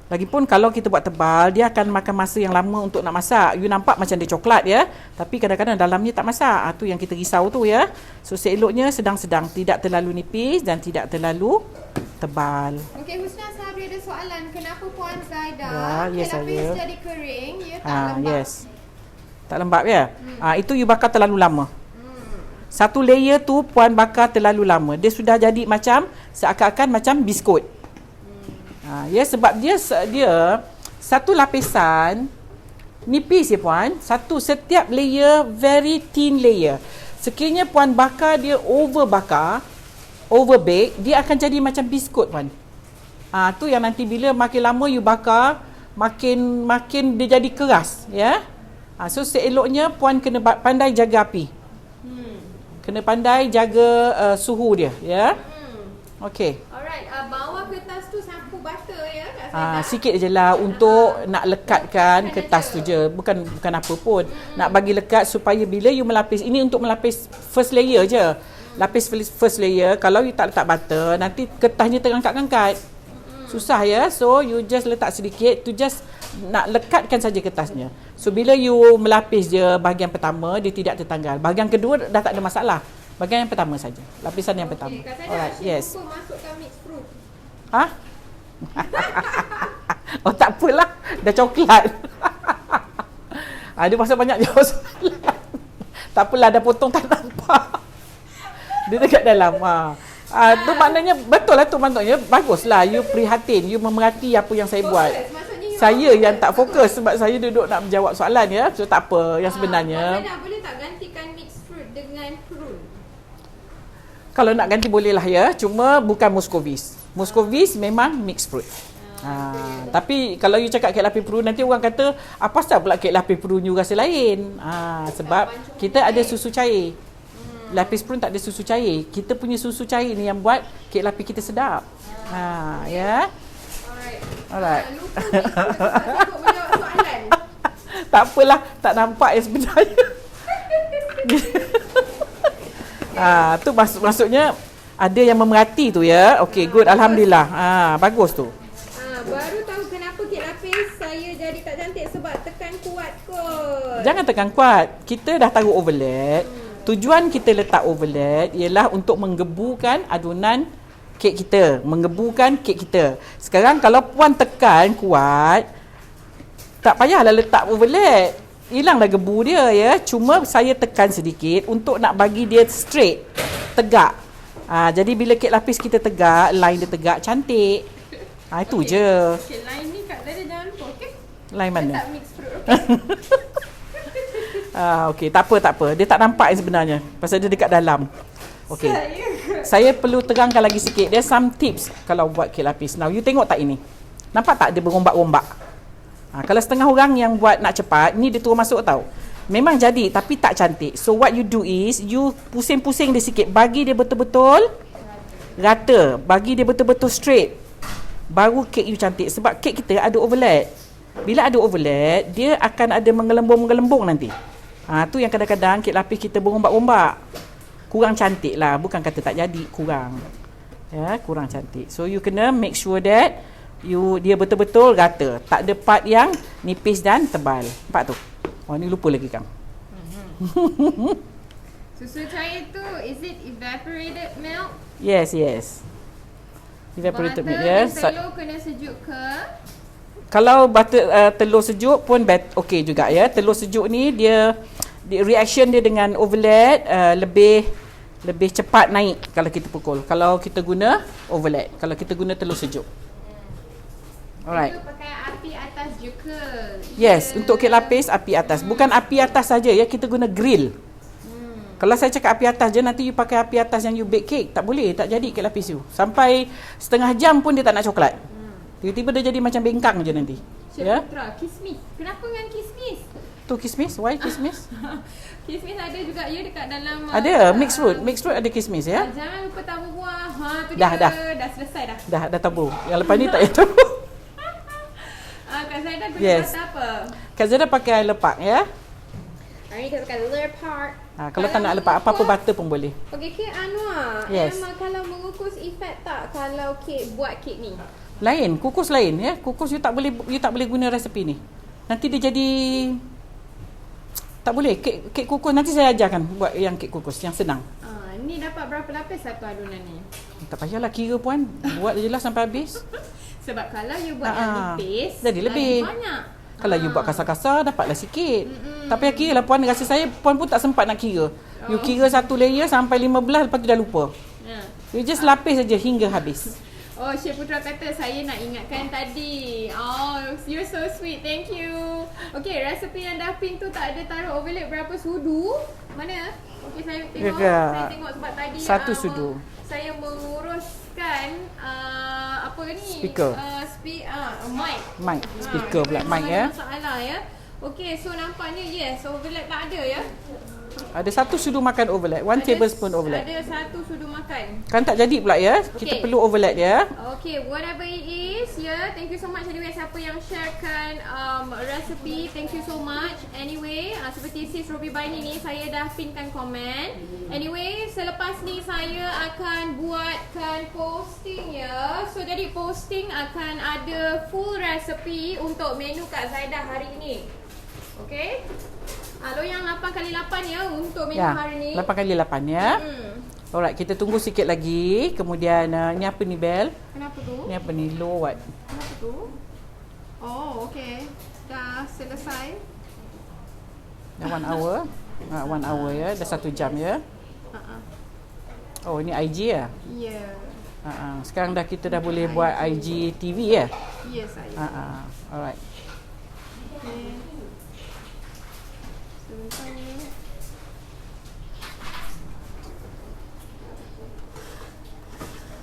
Lagipun kalau kita buat tebal, dia akan makan masa yang lama untuk nak masak. You nampak macam dia coklat ya, tapi kadang-kadang dalamnya tak masak. Tu yang kita risau tu ya. So seeloknya sedang-sedang, tidak terlalu nipis dan tidak terlalu tebal. Okey, Husna Sabri ada soalan. Kenapa Puan Zaidah yes, kek lapis saya. jadi kering, ya tak lembab? Yes. Tak lembab ya. Itu you bakar terlalu lama. Satu layer tu puan bakar terlalu lama. Dia sudah jadi macam seakan-akan macam biskut. Ya, sebab dia satu lapisan nipis ya puan. Setiap layer very thin layer. Sekiranya puan bakar dia over bake, dia akan jadi macam biskut puan. Tu yang nanti bila makin lama you bakar, makin dia jadi keras ya. So seeloknya puan kena pandai jaga api. Kena pandai jaga suhu dia ya. Okey. Alright, bawah kertas tu sapu butter ya Kak Zaidah? Sikit je lah untuk nak lekatkan kertas tu je. Bukan apa pun. Nak bagi lekat supaya bila you melapis, ini untuk melapis first layer je. Lapis first layer, kalau you tak letak butter, nanti kertasnya terangkat-angkat. Susah ya. So you just letak sedikit, tu just nak lekatkan saja kertasnya. So bila you melapis je bahagian pertama, dia tidak tertanggal. Bahagian kedua dah tak ada masalah. Bahagian yang pertama saja. Lapisan yang pertama. Kak Zaidah, Alright, yes. masukkan mix fruit. Oh tak apalah, dah coklat. Dia pasal banyak jawab soalan. Tak apalah, dah potong tak nampak. Dia dekat dalam. Tu maknanya betul lah tu maknanya baguslah you prihatin, you memerhati apa yang saya buat. Saya yang tak fokus sebab saya duduk nak menjawab soalan ya. So tak apa yang sebenarnya. Boleh tak gantikan mixed fruit dengan prune? Kalau nak ganti boleh lah ya. Cuma bukan Muscovies. Muscovies memang mixed fruit. Tapi kalau you cakap kek lapis prune, nanti orang kata apa pasal pula kek lapis prune you rasa lain. Sebab kita ada susu cair. Lapis prune tak ada susu cair. Kita punya susu cair ni yang buat kek lapis kita sedap. Ya. Alright. Lupa ni, aku menjawab soalan. Tak apalah, tak nampak yang sebenarnya. Tu maksudnya ada yang memerhati tu ya. Okey, good, alhamdulillah. Bagus tu. Baru tahu kenapa kek lapis saya jadi tak cantik sebab tekan kuat kot. Jangan tekan kuat. Kita dah taruh overlap. Tujuan kita letak overlap ialah untuk menggebukan adunan kek kita, menggebukan kek kita. Sekarang kalau puan tekan kuat, tak payahlah letak overlap. Hilanglah gebu dia ya. Cuma saya tekan sedikit untuk nak bagi dia straight, tegak. Jadi bila kek lapis kita tegak, line dia tegak, cantik. Itu je. Okay, line ni kat dada jangan lupa, okey? Line mana? Tak mix fruit, okey? Okey, tak apa. Dia tak nampak sebenarnya. Pasal dia dekat dalam. Okey. Saya perlu terangkan lagi sikit. There's some tips kalau buat kek lapis. Now, you tengok tak ini? Nampak tak dia berombak-ombak? Kalau setengah orang yang buat nak cepat, ni dia turun masuk tau. Memang jadi tapi tak cantik. So what you do is, you pusing-pusing dia sikit. Bagi dia betul-betul rata. Bagi dia betul-betul straight. Baru kek you cantik. Sebab kek kita ada overlap. Bila ada overlap, dia akan ada menggelembung-menggelembung nanti. Tu yang kadang-kadang kek lapis kita berombak-ombak. Kurang cantik lah. Bukan kata tak jadi, kurang. Ya, kurang cantik. So you kena make sure that dia betul-betul rata. Tak ada part yang nipis dan tebal. Nampak tu? Ni lupa lagi Kang. Susu cair tu, is it evaporated milk? Yes. Evaporated milk, yes. Telur kena sejuk ke? Kalau telur sejuk pun okey juga ya. Telur sejuk ni dia reaction dia dengan overlap lebih cepat naik kalau kita pukul. Kalau kita guna overlap, kalau kita guna telur sejuk. Alright. Itu pakai api atas juga. Yes, untuk kek lapis api atas. Bukan api atas saja ya, kita guna grill. Kalau saya cakap api atas je, nanti you pakai api atas yang you bake cake. Tak boleh, tak jadi kek lapis you. Sampai setengah jam pun dia tak nak coklat. Tiba-tiba dia jadi macam bengkang je nanti. Chef Putra, kismis. Kenapa dengan kismis? Tu kismis, why kismis? Kismis ada juga ya dekat dalam ada, mixed fruit ada kismis ya. Jangan lupa tabur buah. Tu dah selesai dah. Dah tabur. Yang lepas ni tak payah tabur. Kak Zaidah guna butter apa? Kak Zaidah pakai lepak ya. Hari ni kita pakai lepak. Kalau tak nak lepak apa-apa butter pun boleh. Okey, kek Anwar. Yes. Emma kalau mengukus efek tak kalau buat kek ni? Lain, kukus lain ya. Kukus you tak boleh guna resepi ni. Nanti dia jadi tak boleh. Kek kukus nanti saya ajarkan buat yang kek kukus yang senang. Ni dapat berapa lapis satu adunan ni? Tak payahlah kira puan. Buat je lah sampai habis. Sebab kalau you buat yang nipis, jadi lebih banyak. Kalau you buat kasar-kasar, dapatlah sikit. Tak payah kira lah puan. Rasa saya puan pun tak sempat nak kira. You kira satu layer sampai 15, lepas tu dah lupa. You just lapis saja hingga habis. Oh, Chef Putra kata saya nak ingatkan tadi. Oh, you're so sweet. Thank you. Okay, resepi yang dah pin tu tak ada taruh overlap berapa sudu? Mana? Okay, saya tengok. Saya tengok sebab tadi satu sudu. Saya menguruskan apa ni? Speaker. Mic. Speaker pula. Mic ya. Masalah ya. Okay, so nampaknya yes, overlap tak ada ya. Ada satu sudu makan overlap. 1 tablespoon overlap. Ada satu sudu makan. Kan tak jadi pula ya. Kita perlu overlap ya. Okay, whatever it is, thank you so much anyway siapa yang sharekan recipe, thank you so much. Anyway, seperti Sis Robi Baini ni, saya dah pinkan komen. Anyway, selepas ni saya akan buatkan posting ya. So, jadi posting akan ada full recipe untuk menu Kak Zaidah hari ini. Okay? Loyang 8x8 ya untuk menu hari ni. 8x8 ya. Alright, kita tunggu sikit lagi. Kemudian ni apa ni Bel? Kenapa tu? Ni apa ni? Low what? Kenapa tu? Oh, okay. Dah selesai. Dah 1 hour. 1 hour ya. Dah 1 jam ya. Oh, ini IG ya? Ya. Sekarang kita dah boleh buat IG TV ya? Ya, saya. Alright. Okay. Sebentar.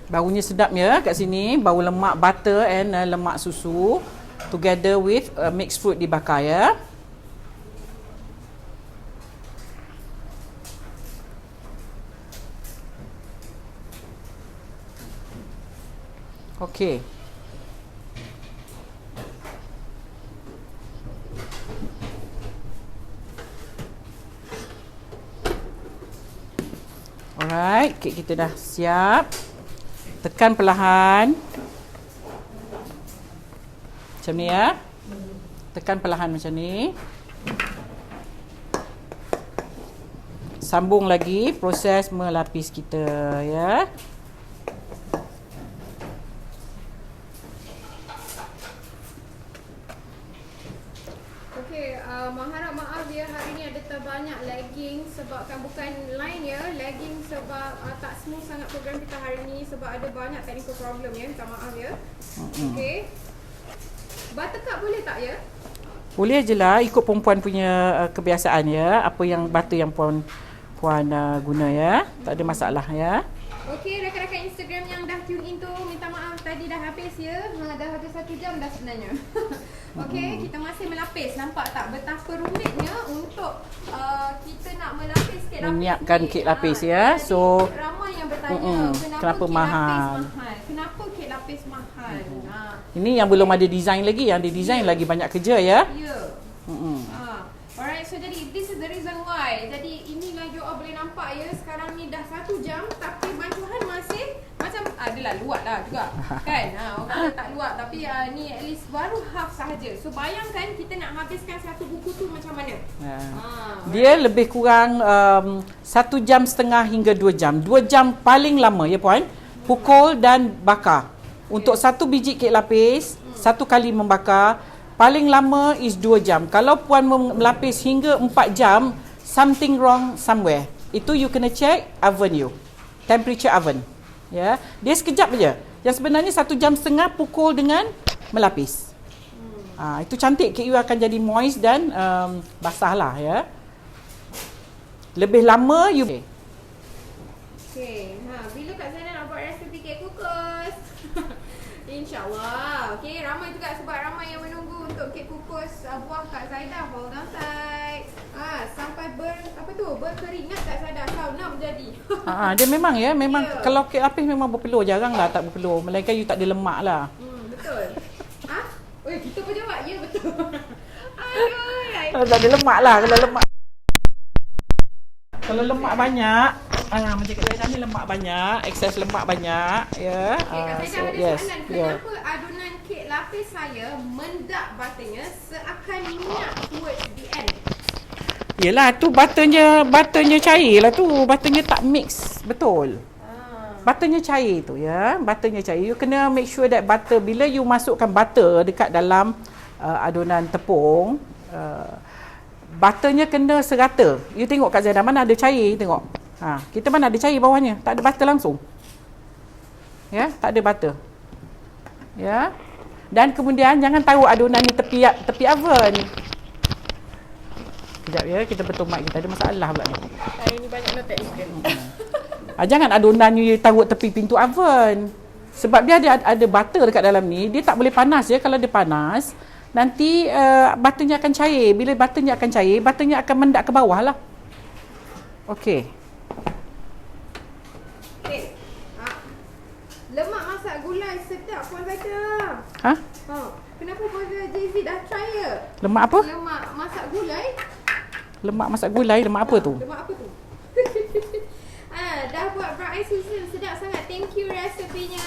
Baunya sedap ya kat sini. Bau lemak butter and lemak susu together with mixed fruit dibakar ya. Okey. Alright, kek kita dah siap. Tekan perlahan. Macam ni ya. Tekan perlahan macam ni. Sambung lagi proses melapis kita ya. Mengharap maaf ya, hari ni ada terbanyak lagging sebabkan bukan line ya, lagging sebab tak smooth sangat program kita hari ni sebab ada banyak technical problem ya, minta maaf ya. Okey. Buttercup boleh tak ya? Boleh je lah, ikut perempuan punya kebiasaan ya, apa yang butter yang puan guna ya, tak ada masalah ya. Okey, rakan-rakan Instagram yang dah tune in tu, minta maaf tadi dah habis ya. Dah habis 1 jam dah sebenarnya. Okey, kita masih melapis. Nampak tak betapa rumitnya untuk kita nak melapis kek lapis menyiapkan ni. kek lapis ya. Jadi, So ramai yang bertanya kenapa kek mahal? lapis mahal? Kenapa kek lapis mahal? Ini yang belum ada design lagi, yang di design lagi banyak kerja ya. Ya. Alright, so jadi this is the reason why. Jadi inilah you all boleh nampak ya, sekarang ni dah 1 jam tapi bancuhan masih macam adalah luat lah juga kan. Orang tak luat tapi ni at least baru half sahaja. So bayangkan kita nak habiskan satu buku tu macam mana. Dia lebih kurang 1,5 jam hingga 2 jam. 2 jam paling lama ya puan. Pukul dan bakar. Untuk satu biji kek lapis, satu kali membakar, paling lama is 2 jam. Kalau puan melapis hingga 4 jam, something wrong somewhere. Itu you kena check oven you. Temperature oven. Ya, dia sekejap saja. Yang sebenarnya 1,5 jam pukul dengan melapis. Itu cantik, kek you akan jadi moist dan basah lah ya. Lebih lama you. Okay, bila Kak Zainal nak buat resepi kek kukus? InsyaAllah. Okay, ramai juga sebab ramai yang menunggu untuk kek kukus buah Kak Zaidah. Hold on tight. Sampai berkeringat Kak Zaidah. Sauna berjadi. Dia memang ya, memang yeah. Kalau kek lapis memang berpeluh, jarang lah tak berpeluh. Melainkan you tak ada lemak lah. Betul. Kita pun jawab. Ya, betul. Aduh. Kalau tak ada lemak lah, kalau lemak banyak, macam Kak Zaidah ni lemak banyak, excess lemak banyak ya. Kak Zaidah ada soalan, kenapa adunan kek lapis saya mendak butternya seakan minyak towards the end? Yelah, tu butternya cair lah tu. Butternya tak mix betul. Butternya cair tu ya. Butternya cair. You kena make sure that butter, bila you masukkan butter dekat dalam adunan tepung, butternya kena serata. You tengok Kak Zaidah, mana ada cair, tengok. Kita mana ada cair bawahnya. Tak ada butter langsung. Ya, tak ada butter. Ya. Dan kemudian jangan taruh adunan ni tepi oven. Sekejap ya, kita betul mic kita ada masalah pula ni. Hari ni banyak notek ikan. Jangan adunan you taruh tepi pintu oven. Sebab dia ada butter dekat dalam ni, dia tak boleh panas ya. Kalau dia panas, nanti butternya akan cair. Bila butternya akan cair, butternya akan mendak ke bawah lah. Okey. Lemak masak gulai sedap Puan Zaidah. Kenapa Puan Jay-Z dah try ya? Lemak apa? Lemak masak gulai. Lemak masak gulai, lemak apa tu? Lemak apa tu? Dah buat brown rice susu sedap sangat. Thank you resepinya.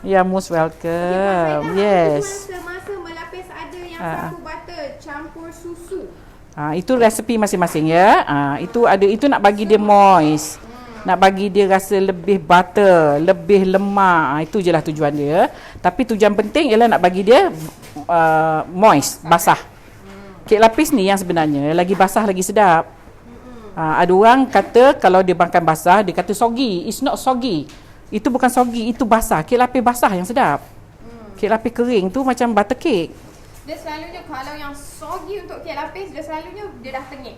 Ya, most welcome. Yes. Masa melapis ada yang satu butter campur susu. Itu resepi masing-masing ya. Itu nak bagi dia moist. Nak bagi dia rasa lebih butter, lebih lemak. Itu je lah tujuan dia. Tapi tujuan penting ialah nak bagi dia moist, basah. Kek lapis ni yang sebenarnya lagi basah lagi sedap. Ada orang kata kalau dia makan basah, dia kata soggy. It's not soggy. Itu bukan soggy, itu basah. Kek lapis basah yang sedap. Kek lapis kering tu macam butter cake. Dia selalunya kalau yang soggy untuk kek lapis, dia selalunya dia dah tengik.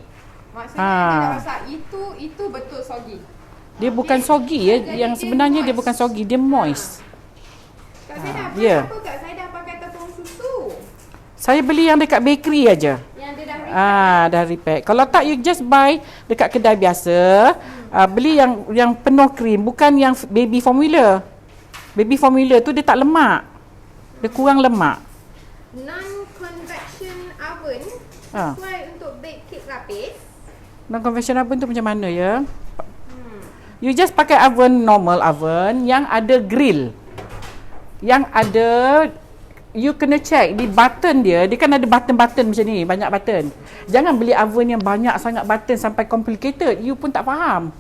Maksudnya dia dah rasa itu betul soggy. Dia bukan soggy ya. Yang sebenarnya dia bukan soggy, dia moist. Kak Zaidah, kenapa Kak Zaidah pakai tepung susu? Saya beli yang dekat bakery aja. Yang dia dah repack. Dah repack. Kalau tak, you just buy dekat kedai biasa. Beli yang penuh krim, bukan yang baby formula. Baby formula tu dia tak lemak. Dia kurang lemak. Non-convection oven sesuai untuk bake kek lapis. Non-convection oven tu macam mana ya? You just pakai oven, normal oven yang ada grill. Yang ada, you kena check di button dia kan ada button-button macam ni, banyak button. Jangan beli oven yang banyak sangat button sampai complicated, you pun tak faham.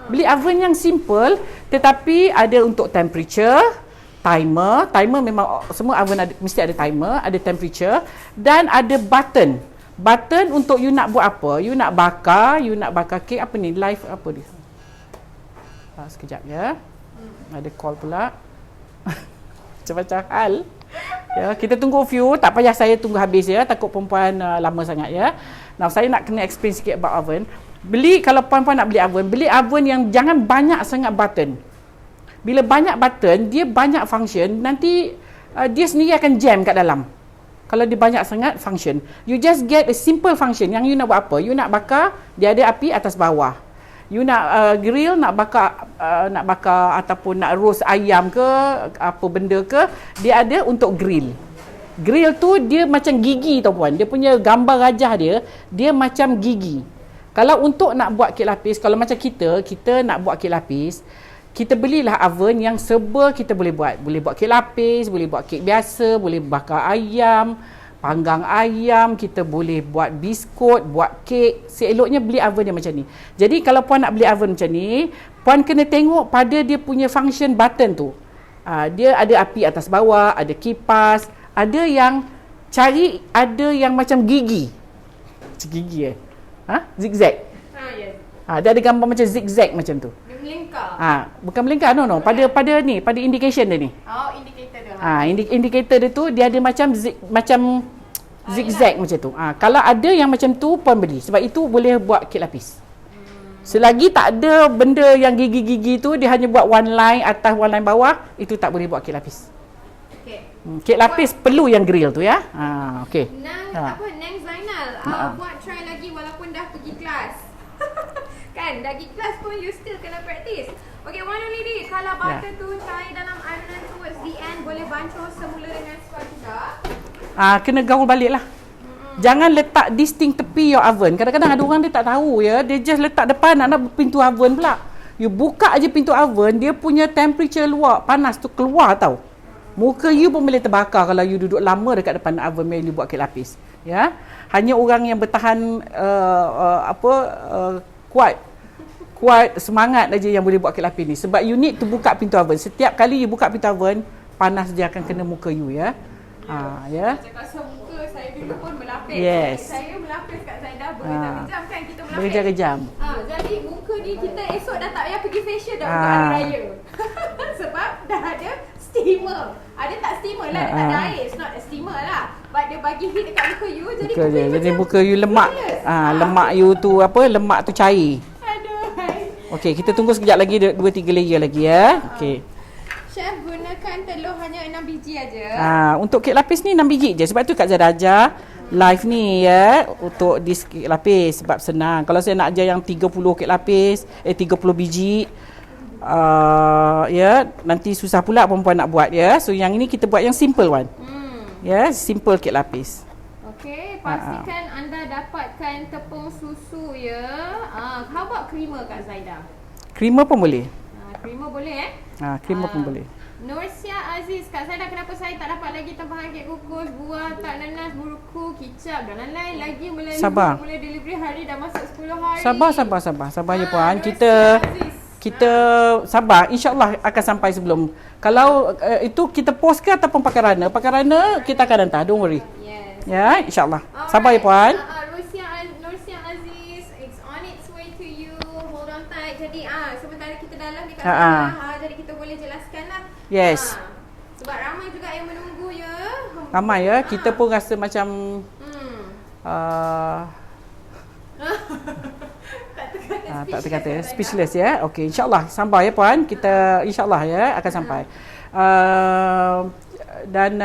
Beli oven yang simple tetapi ada untuk temperature, timer memang semua oven mesti ada timer, ada temperature dan ada button. Button untuk you nak buat apa? You nak bakar kek apa ni? Live apa dia? Sekejap ya. Ada call pula. Macam-macam hal. Ya, kita tunggu view, tak payah saya tunggu habis ya, takut perempuan lama sangat ya. Now saya nak kena explain sikit about oven. Kalau perempuan nak beli oven yang jangan banyak sangat button. Bila banyak button, dia banyak function, nanti dia sendiri akan jam kat dalam. Kalau dia banyak sangat function, you just get a simple function. Yang you nak buat apa? You nak bakar, dia ada api atas bawah. You nak grill, nak bakar ataupun nak roast ayam ke, apa benda ke, dia ada untuk grill. Grill tu dia macam gigi tau puan. Dia punya gambar rajah dia macam gigi. Kalau untuk nak buat kek lapis, kalau macam kita nak buat kek lapis, kita belilah oven yang serba kita boleh buat. Boleh buat kek lapis, boleh buat kek biasa, boleh bakar ayam, panggang ayam, kita boleh buat biskut, buat kek. Seeloknya beli oven yang macam ni. Jadi kalau puan nak beli oven macam ni, puan kena tengok pada dia punya function button tu. Dia ada api atas bawah, ada kipas, ada yang macam gigi. Macam gigi zigzag. Yes. Dia ada gambar macam zigzag macam tu. Dia melingkar. Bukan melingkar, no. Pada indication dia ni. Oh, indicator dia. Indicator dia tu dia ada macam zigzag macam tu. Kalau ada yang macam tu puan beli, sebab itu boleh buat kek lapis. Selagi tak ada benda yang gigi-gigi tu, dia hanya buat one line atas, one line bawah, itu tak boleh buat kek lapis. Okey. Kek lapis perlu yang grill tu ya. Okey. Neng Zainal, buat try lagi walaupun dah pergi kelas. Kan, dah pergi kelas pun you still kena practice. Okay, Wan Lady, kalau butter tu cair dalam adonan towards the end, boleh bancuh semula dengan squat juga? Kena gaul balik lah. Jangan letak distinct tepi your oven. Kadang-kadang ada orang dia tak tahu ya, dia just letak depan nak pintu oven pula. You buka aje pintu oven, dia punya temperature luar, panas tu keluar tau. Muka you pun boleh terbakar kalau you duduk lama dekat depan oven bila you buat kek lapis. Ya. Hanya orang yang bertahan kuat semangat aja yang boleh buat kek lapis ni. Sebab you need to buka pintu oven. Setiap kali you buka pintu oven, panas dia akan kena muka you ya. Ya. Cakap pasal muka, saya dulu pun melapis. Yes. Saya melapis kat Zaidah berjam-jam kan kita melapis. Berjam-jam. Jadi muka ni kita esok dah tak payah pergi facial dah untuk hari raya. Sebab dah ada steamer. Ada tak steamer lah, dia tak ada air. It's not a steamer lah. But dia bagi heat dekat muka you, jadi muka you lemak. Lemak you tu lemak tu cair. Okey, kita tunggu sekejap lagi 2-3 layer lagi ya. Okey. Chef gunakan telur hanya 6 biji aja. Untuk kek lapis ni 6 biji je. Sebab tu Kak Zaidah ajar live ni ya untuk disk kek lapis sebab senang. Kalau saya nak ajar yang 30 kek lapis, 30 biji ya, nanti susah pula perempuan nak buat ya. So yang ini kita buat yang simple one. Ya, simple kek lapis. Okey, pastikan anda dapatkan tepung susu ya. How about creamer Kak Zaidah? Creamer pun boleh. Creamer boleh creamer pun boleh. Nursia Aziz, Kak Zaidah, kenapa saya tak dapat lagi tempahan kek kukus, buah, tak nanas, buruku, kicap dan lain-lain lagi mulai delivery hari dah masuk 10 hari. Sabar je puan. Kita sabar, insya-Allah akan sampai sebelum. Kalau itu kita post ke ataupun pakai runner kita akan hantar, don't worry. Yes. Ya, insya-Allah. Sabar ya puan. Nursia Aziz, it's on its way to tight. Jadi sementara kita dalam dekat sana, jadi kita boleh jelaskan lah. Yes. Sebab ramai juga yang menunggu ya. Ramai ya. Kita pun rasa macam tak terkata speechless ya. Okey, insya-Allah sampai ya puan. Kita insya-Allah ya akan sampai. Dan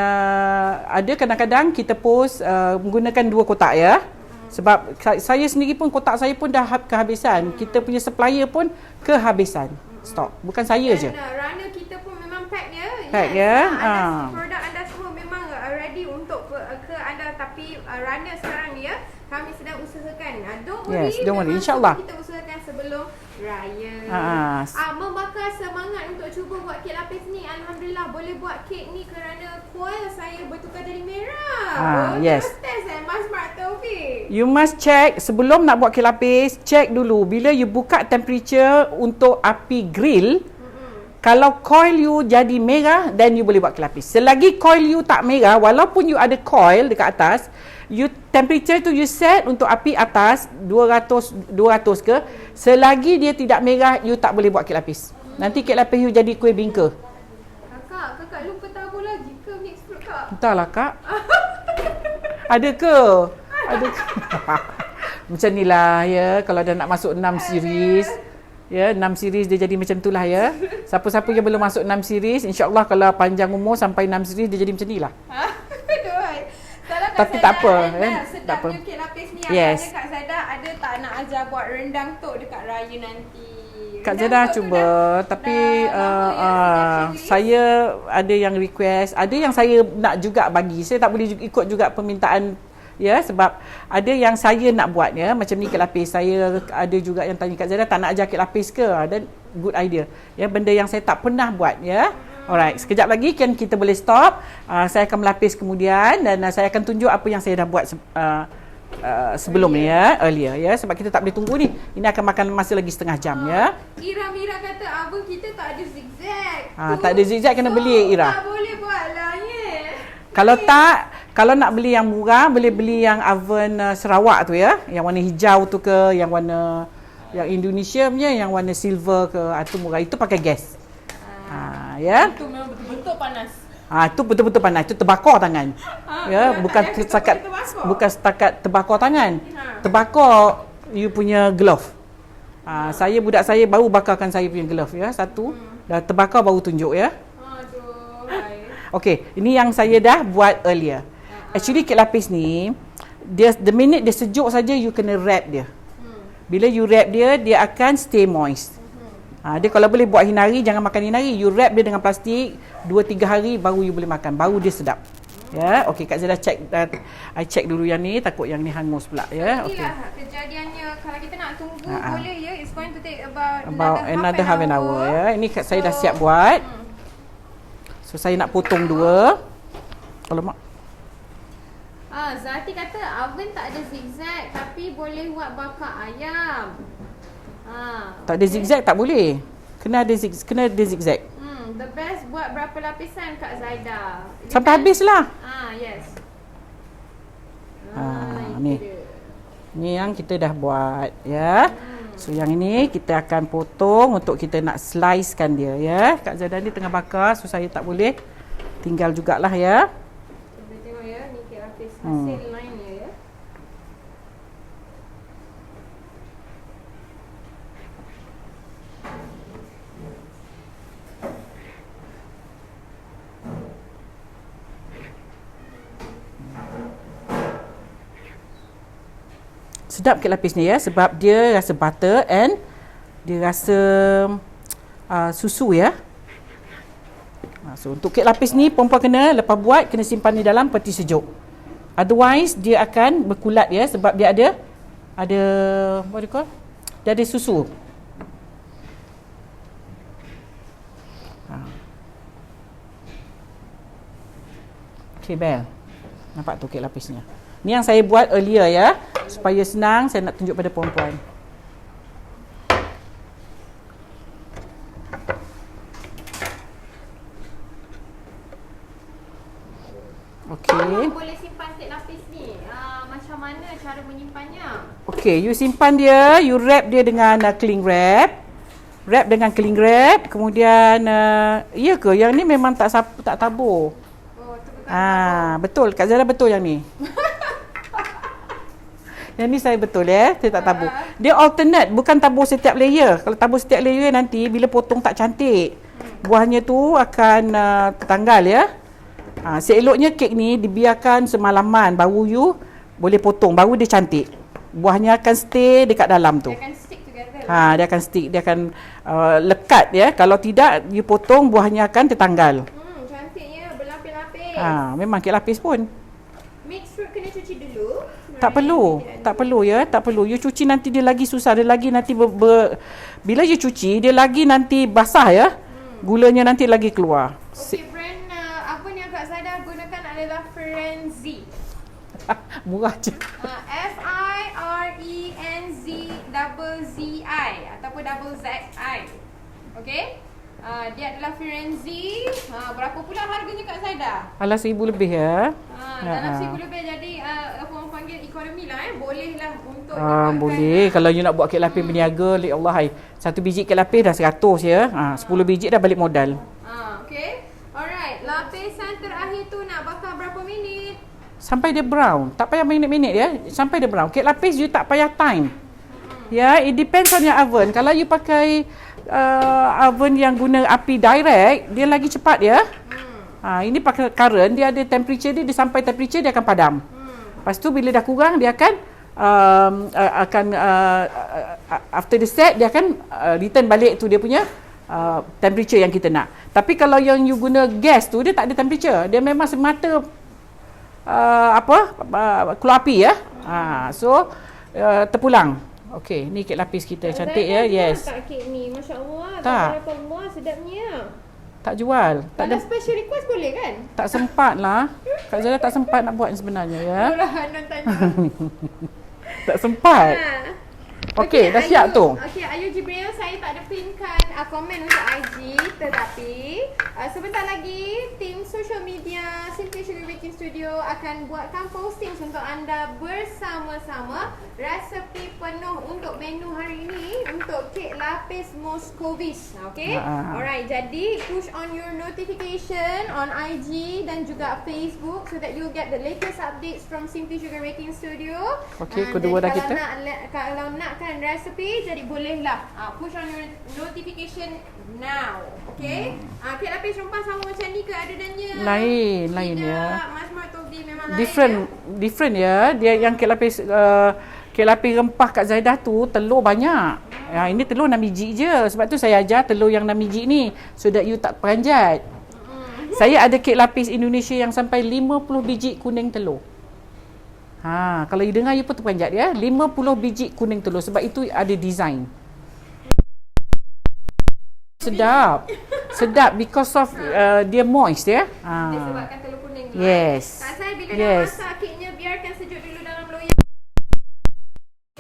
ada kadang-kadang kita post menggunakan 2 kotak ya. Sebab saya sendiri pun kotak saya pun dah kehabisan. Kita punya supplier pun kehabisan stok. Bukan saya je. Runner kita pun memang pack ya. Pack ya. Produk anda semua memang ready untuk ke anda, tapi runner sekarang ya kami sedang usahakan. Don't worry. Yes, don't worry. InsyaAllah. Kita usahakan sebelum raya. Membakar semangat untuk cuba buat kek lapis ni. Alhamdulillah boleh buat kek ni kerana coil saya bertukar jadi merah. Yes. Test Mas Mak Taufik. You must check sebelum nak buat kek lapis, check dulu bila you buka temperature untuk api grill. Kalau coil you jadi merah, then you boleh buat kek lapis. Selagi coil you tak merah, walaupun you ada coil dekat atas, you temperature tu you set untuk api atas 200 ke, selagi dia tidak merah, you tak boleh buat kek lapis. Nanti kek lapis you jadi kuih bingka. Kakak lupa tabur lagi ke mix fruit kak? Entahlah kak. Ada ke? Macam ni lah ya, kalau dah nak masuk 6 series. Ya, 6 series dia jadi macam itulah ya. Siapa-siapa yang belum masuk 6 series, insya-Allah kalau panjang umur sampai 6 series dia jadi macam inilah. Tapi tak apa, tak apa. Kek lapis ni yes. Kak Zaida ada tak nak ajar buat rendang tok dekat raya nanti? Kak Zaida cuba, tapi saya ada yang request, ada yang saya nak juga bagi. Saya tak boleh ikut juga permintaan ya, sebab ada yang saya nak buat ya, macam ni kek lapis. Saya ada juga yang tanya Kak Zaida tak nak ajar kek lapis ke? Dan good idea. Ya, benda yang saya tak pernah buat ya. Alright, sekejap lagi kan kita boleh stop. Saya akan melapis kemudian dan saya akan tunjuk apa yang saya dah buat sebelum ni ya, earlier ya, sebab kita tak boleh tunggu ni. Ini akan makan masa lagi setengah jam ya. Mira kata abang kita tak ada zigzag. Tak ada zigzag kena beli Ira. Tak boleh buat lah ya. Kalau nak beli yang murah, boleh beli yang oven Sarawak tu ya, yang warna hijau tu ke, yang warna yang Indonesia punya, yang warna silver ke, itu murah. Itu pakai gas. Ya. Itu memang betul-betul panas. Itu betul-betul panas. Itu terbakar tangan. Ya, bukan setakat terbakar tangan. Terbakar you punya glove. Budak saya baru bakarkan saya punya glove ya. Satu. Dah terbakar baru tunjuk ya. Okey, ini yang saya dah buat earlier. Actually kek lapis ni, the minute dia sejuk saja you kena wrap dia. Bila you wrap dia, dia akan stay moist. Dia kalau boleh buat hinari, jangan makan hinari. You wrap dia dengan plastik 2-3 hari baru you boleh makan. Baru dia sedap. Ya, okey Kak Zaida check. I check dulu yang ni, takut yang ni hangus pula ya. Okey. Inilah kejadiannya kalau kita nak tunggu boleh ya. It's going to take about another half an hour ya. Ini saya dah siap buat. So saya nak potong 2. Kalau mak Zati kata oven tak ada zigzag tapi boleh buat bakar ayam. Tak ada zigzag tak boleh. Kena ada zigzag. The best buat berapa lapisan Kak Zaida? Sampai habislah. Yes. Ni yang kita dah buat ya. So yang ini kita akan potong untuk kita nak slicekan dia ya. Kak Zaida ni tengah bakar, so saya tak boleh tinggal jugalah ya. Kita tengok ya, ni kek lapis hasil lainnya ya. Sedap kek lapis ni ya, sebab dia rasa butter and dia rasa susu ya. So untuk kek lapis ni perempuan kena lepas buat kena simpan di dalam peti sejuk. Otherwise dia akan berkulat ya, sebab dia ada what do you call? Dia ada susu. Okay Bel, nampak tu kek lapisnya. Ni yang saya buat earlier ya, supaya senang saya nak tunjuk pada perempuan. Okey. Boleh simpan kek lapis ni. Macam mana cara menyimpannya? Okey, you simpan dia, you wrap dia dengan cling wrap. Wrap dengan cling wrap, kemudian iya ke yang ni memang tak tabur. Oh, tu bukan Betul. Kak Zara betul yang ni. Yang ni saya betul saya tak tabur. Dia alternate, bukan tabur setiap layer. Kalau tabur setiap layer nanti bila potong tak cantik. Buahnya tu akan tertanggal ya. Seeloknya kek ni dibiarkan semalaman baru you boleh potong, baru dia cantik. Buahnya akan stay dekat dalam tu. Dia akan stick together. Dia akan stick, dia akan lekat ya. Kalau tidak you potong, buahnya akan tertanggal. Cantiknya berlapis-lapis. Memang kek lapis pun. Mixed fruit kena cuci dulu. Tak perlu ya, tak perlu. You cuci nanti dia lagi susah, dia lagi nanti bila you cuci dia lagi nanti basah ya. Gulanya nanti lagi keluar. Okey, brand apa yang Kak Zaidah gunakan adalah Frenzy. Murah je. FIRENZZI ataupun double ZI. Okey? Dia adalah Frenzy. Berapa pula harganya Kak Zaidah? Alah 1,000 lebih ya. Dalam 1,000 lebih, jadi orang panggil ekonomi lah boleh lah untuk boleh. Kalau you nak buat kek lapis berniaga, ya Allah hai. 1 biji kek lapis dah 100 ya. 10 biji dah balik modal. Okey. Alright, lapisan terakhir tu nak bakar berapa minit? Sampai dia brown. Tak payah minit-minit ya. Sampai dia brown. Kek lapis you tak payah time. Ya, it depends on your oven. Kalau you pakai oven yang guna api direct, dia lagi cepat ya. Ini pakai current, dia ada temperature dia sampai temperature dia akan padam. Lepas tu bila dah kurang dia akan after the set dia akan return balik tu dia punya temperature yang kita nak. Tapi kalau yang you guna gas tu dia tak ada temperature. Dia memang semata keluar api ya. So terpulang. Okey, ni kek lapis kita cantik ya. Yes. Tak kek ni, masya-Allah. Tak. Allah sedapnya. Tak jual. Tak ada special request boleh kan? Tak sempat lah. Kak Zara tak sempat nak buat sebenarnya ya. Itulah Hanan tanya. Tak sempat. Okey, dah siap tu. Okey, Ayu Jibril, saya tak ada pinkan komen untuk IG, tetapi sebentar lagi tim social media Simply Sugar Baking Studio akan buatkan postings untuk anda bersama-sama resepi penuh untuk menu hari ini untuk kek lapis Moscovis. Okey? Alright, jadi push on your notification on IG dan juga Facebook so that you'll get the latest updates from Simply Sugar Baking Studio. Okey, kedua dah kita. Kalau nakkan resepi, jadi bolehlah push on your notification now. Okay? Kek lapis rempah sama macam ni ke adonannya? Lain ya. Mas Martobi memang different ya. Dia yang kek lapis rempah Kak Zaidah tu telur banyak. Ini telur 6 biji je. Sebab tu saya ajar telur yang 6 biji ni so that you tak peranjat. Saya ada kek lapis Indonesia yang sampai 50 biji kuning telur. Kalau you dengar you pun terperanjat ya. 50 biji kuning telur sebab itu ada design. Sedap because of dia moist ya. Disebabkan telur kuning tu. Yes. Tak saya bila dah masak keknya biarkan sejuk dulu dalam loyang.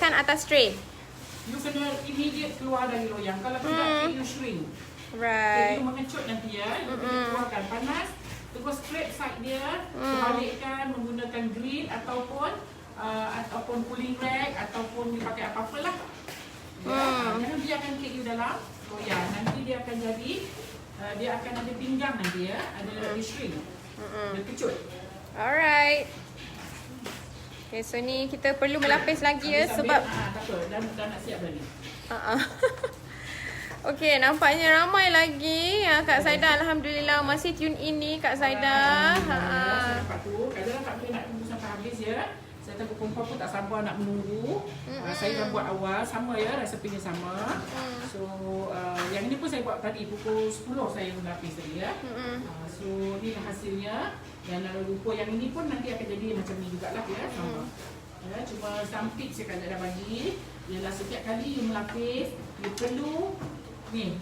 Kan atas tray. You kena immediate keluar dari loyang. Kalau tidak kek you shrink. Right. Kek you mengecut nanti ya. You kena keluarkan panas. Terus straight side dia, terbalikkan menggunakan grill ataupun cooling rack ataupun you pakai apa-apa lah. Jangan biarkan kek you dalam loyang. Nanti dia akan jadi, dia akan ada pinggang nanti ya. Ada shrink. Dia kecut. Alright. Okay, so ni kita perlu melapis lagi ya sebab tak apa, dah nak siap dah ni. Okey, nampaknya ramai lagi. Kak Zaidah alhamdulillah masih tune in ni Kak Zaidah. Saya nampak tu, kadang-kadang tak boleh nak tunggu sampai habis ya. Saya tahu perempuan pun tak sabar nak menunggu. Saya dah buat awal, sama ya, resepinya sama. So, yang ini pun saya buat tadi, pukul 10 saya melapis tadi ya. So, ni hasilnya. Dan rupa yang ini pun nanti akan jadi macam ni jugalah ya, sama. Ya, cuma sampit saya dah bagi. Ialah setiap kali you melapis, you perlu ni,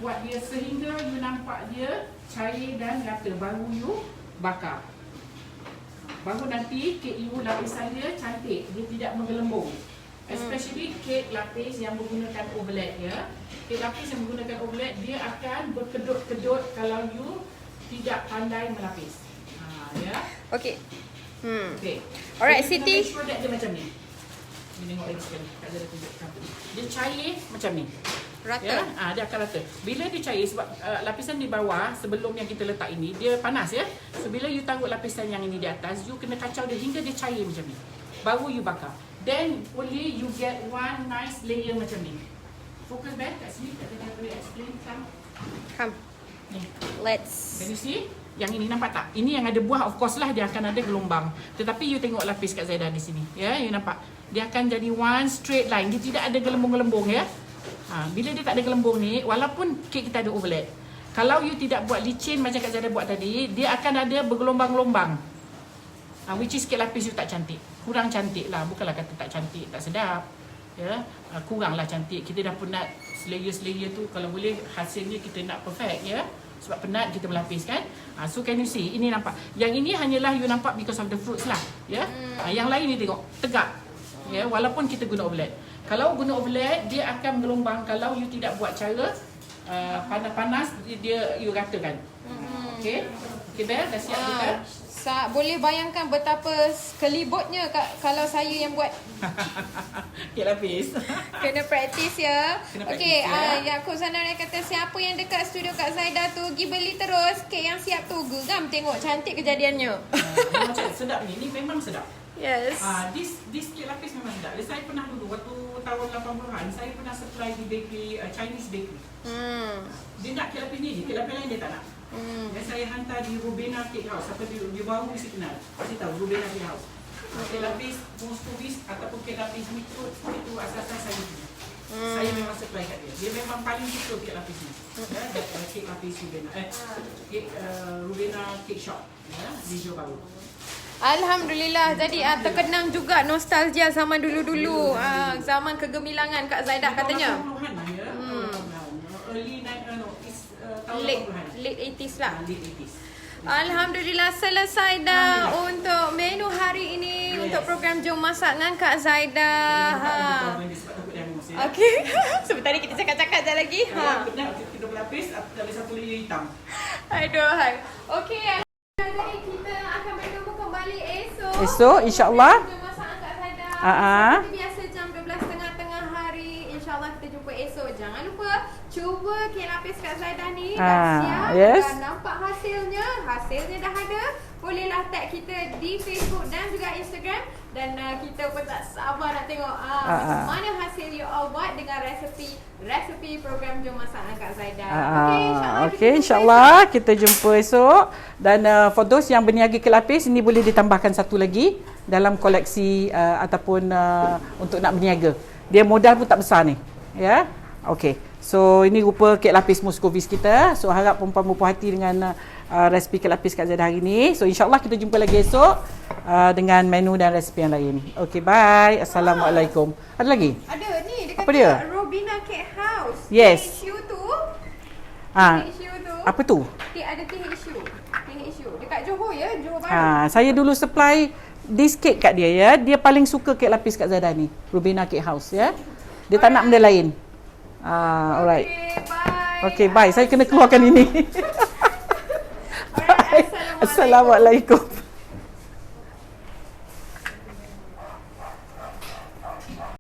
buat dia sehingga you nampak dia cair dan rata baru you bakar. Baru nanti kek you lapisan dia cantik, dia tidak menggelembung. Especially kek lapis yang menggunakan ovelet ya. Kek lapis yang menggunakan ovelet dia akan berkedut-kedut kalau you tidak pandai melapis. Ya. Okey. Okey. Alright, so, Siti. Make sure that dia macam ni. Ni tengok lagi sekali. Kak Zaida tunjukkan. Dia cair macam ni. Rata. Ya, dia akan rata. Bila dia cair sebab lapisan di bawah sebelum yang kita letak ini dia panas ya. So bila you taruh lapisan yang ini di atas, you kena kacau dia hingga dia cair macam ni. Baru you bakar. Then only you get one nice layer macam ni. Focus back kat sini, kita boleh explain some. Come. Ni. Let's. Can you see? Yang ini nampak tak? Ini yang ada buah, of course lah dia akan ada gelombang. Tetapi you tengok lapis Kak Zaida di sini. Ya, you nampak? Dia akan jadi one straight line. Dia tidak ada gelembung-gelembung ya. Bila dia tak ada gelembung ni, walaupun kek kita ada overlap, kalau you tidak buat licin macam Kak Zaida buat tadi, dia akan ada bergelombang-gelombang. Which is kek lapis you tak cantik. Kurang cantik lah. Bukanlah kata tak cantik, tak sedap. Ya, kuranglah cantik. Kita dah penat slayer-slayer tu. Kalau boleh hasilnya kita nak perfect ya. Sebab penat kita melapis kan. So can you see? Ini nampak. Yang ini hanyalah you nampak because of the fruits lah. Ya. Yang lain ni tengok. Tegak. Ya, walaupun kita guna overlap. Kalau guna overlap, dia akan bergelombang. Kalau you tidak buat cara panas-panas, dia you ratakan. Okay. Okay, Bel, dah siap kita? Boleh bayangkan betapa kelibutnya kalau saya yang buat. Kek lapis. Kena praktis ya. Kena praktis, Okey, ya. Yaakob Zainal kata siapa yang dekat studio Kak Zaida tu pergi beli terus kek yang siap tu. Geram tengok cantik kejadiannya. Macam sedap ni. Ni memang sedap. Yes. This kek lapis memang sedap. Saya pernah dulu waktu tahun 80-an, saya pernah supply di bakery, Chinese bakery. Dia nak kek lapis ni je, kek lapis lain dia tak nak. Dan saya hantar di Rubena Cake House. Siapa dia baru mesti kenal. Pasti tahu Rubena Cake House. Kek lapis, Moscovis ataupun kek lapis Mitrud, itu asal-asal saya punya. Saya memang supply kat dia. Dia memang paling suka kek lapis ni. Kek lapis Rubena. Kek Rubena Cake Shop. Di Johor Bahru. Alhamdulillah. Jadi terkenang juga nostalgia zaman dulu-dulu. Zaman kegemilangan Kak Zaida katanya. Tahun 80-an lah ya. Early Late 80s lah. Late 80s. Alhamdulillah selesai dah untuk menu hari ini. Untuk program Jom Masak dengan Kak Zaida. Okey. Sebentar ni kita cakap-cakap je lagi. Benar, kita berlapis, ada satu layer hitam. Aduh, hai. Okey. Jadi kita akan bertemu kembali esok. Esok, insyaAllah. Jom Masak dengan Kak Zaida. Seperti biasa jam 12 tengah hari. InsyaAllah kita jumpa esok. Jangan lupa cuba kek lapis Kak Zaida ni. Dah siap. Yes. Dah nampak hasilnya. Hasilnya dah ada. Bolehlah tag kita di Facebook dan juga Instagram. Dan kita pun tak sabar nak tengok macam mana hasil you all buat dengan resepi program Jom Masak dengan Kak Zaida. Okey, insyaAllah kita jumpa esok. Dan for those yang berniaga kek lapis, ini boleh ditambahkan satu lagi dalam koleksi ataupun untuk nak berniaga. Dia modal pun tak besar ni. Ya. Okey. So ini rupa kek lapis Moscovis kita. So harap perempuan berpuas hati dengan resipi kek lapis Kak Zaida hari ni. So insyaAllah kita jumpa lagi esok dengan menu dan resipi yang lain. Okey, bye. Assalamualaikum. Ada lagi? Ada ni dia Apa kata dia? Robina Cake House. Yes. THU tu. Ah. THU tu. Apa tu? Ada THU. THU dekat Johor ya, Johor Bahru. Saya dulu supply this cake kat dia ya. Dia paling suka kek lapis Kak Zaida ni. Rubina Cake House ya. Dia tak nak benda lain. Alright. Okay, bye. Okay, bye. Saya kena keluarkan ini. Alright, Assalamualaikum.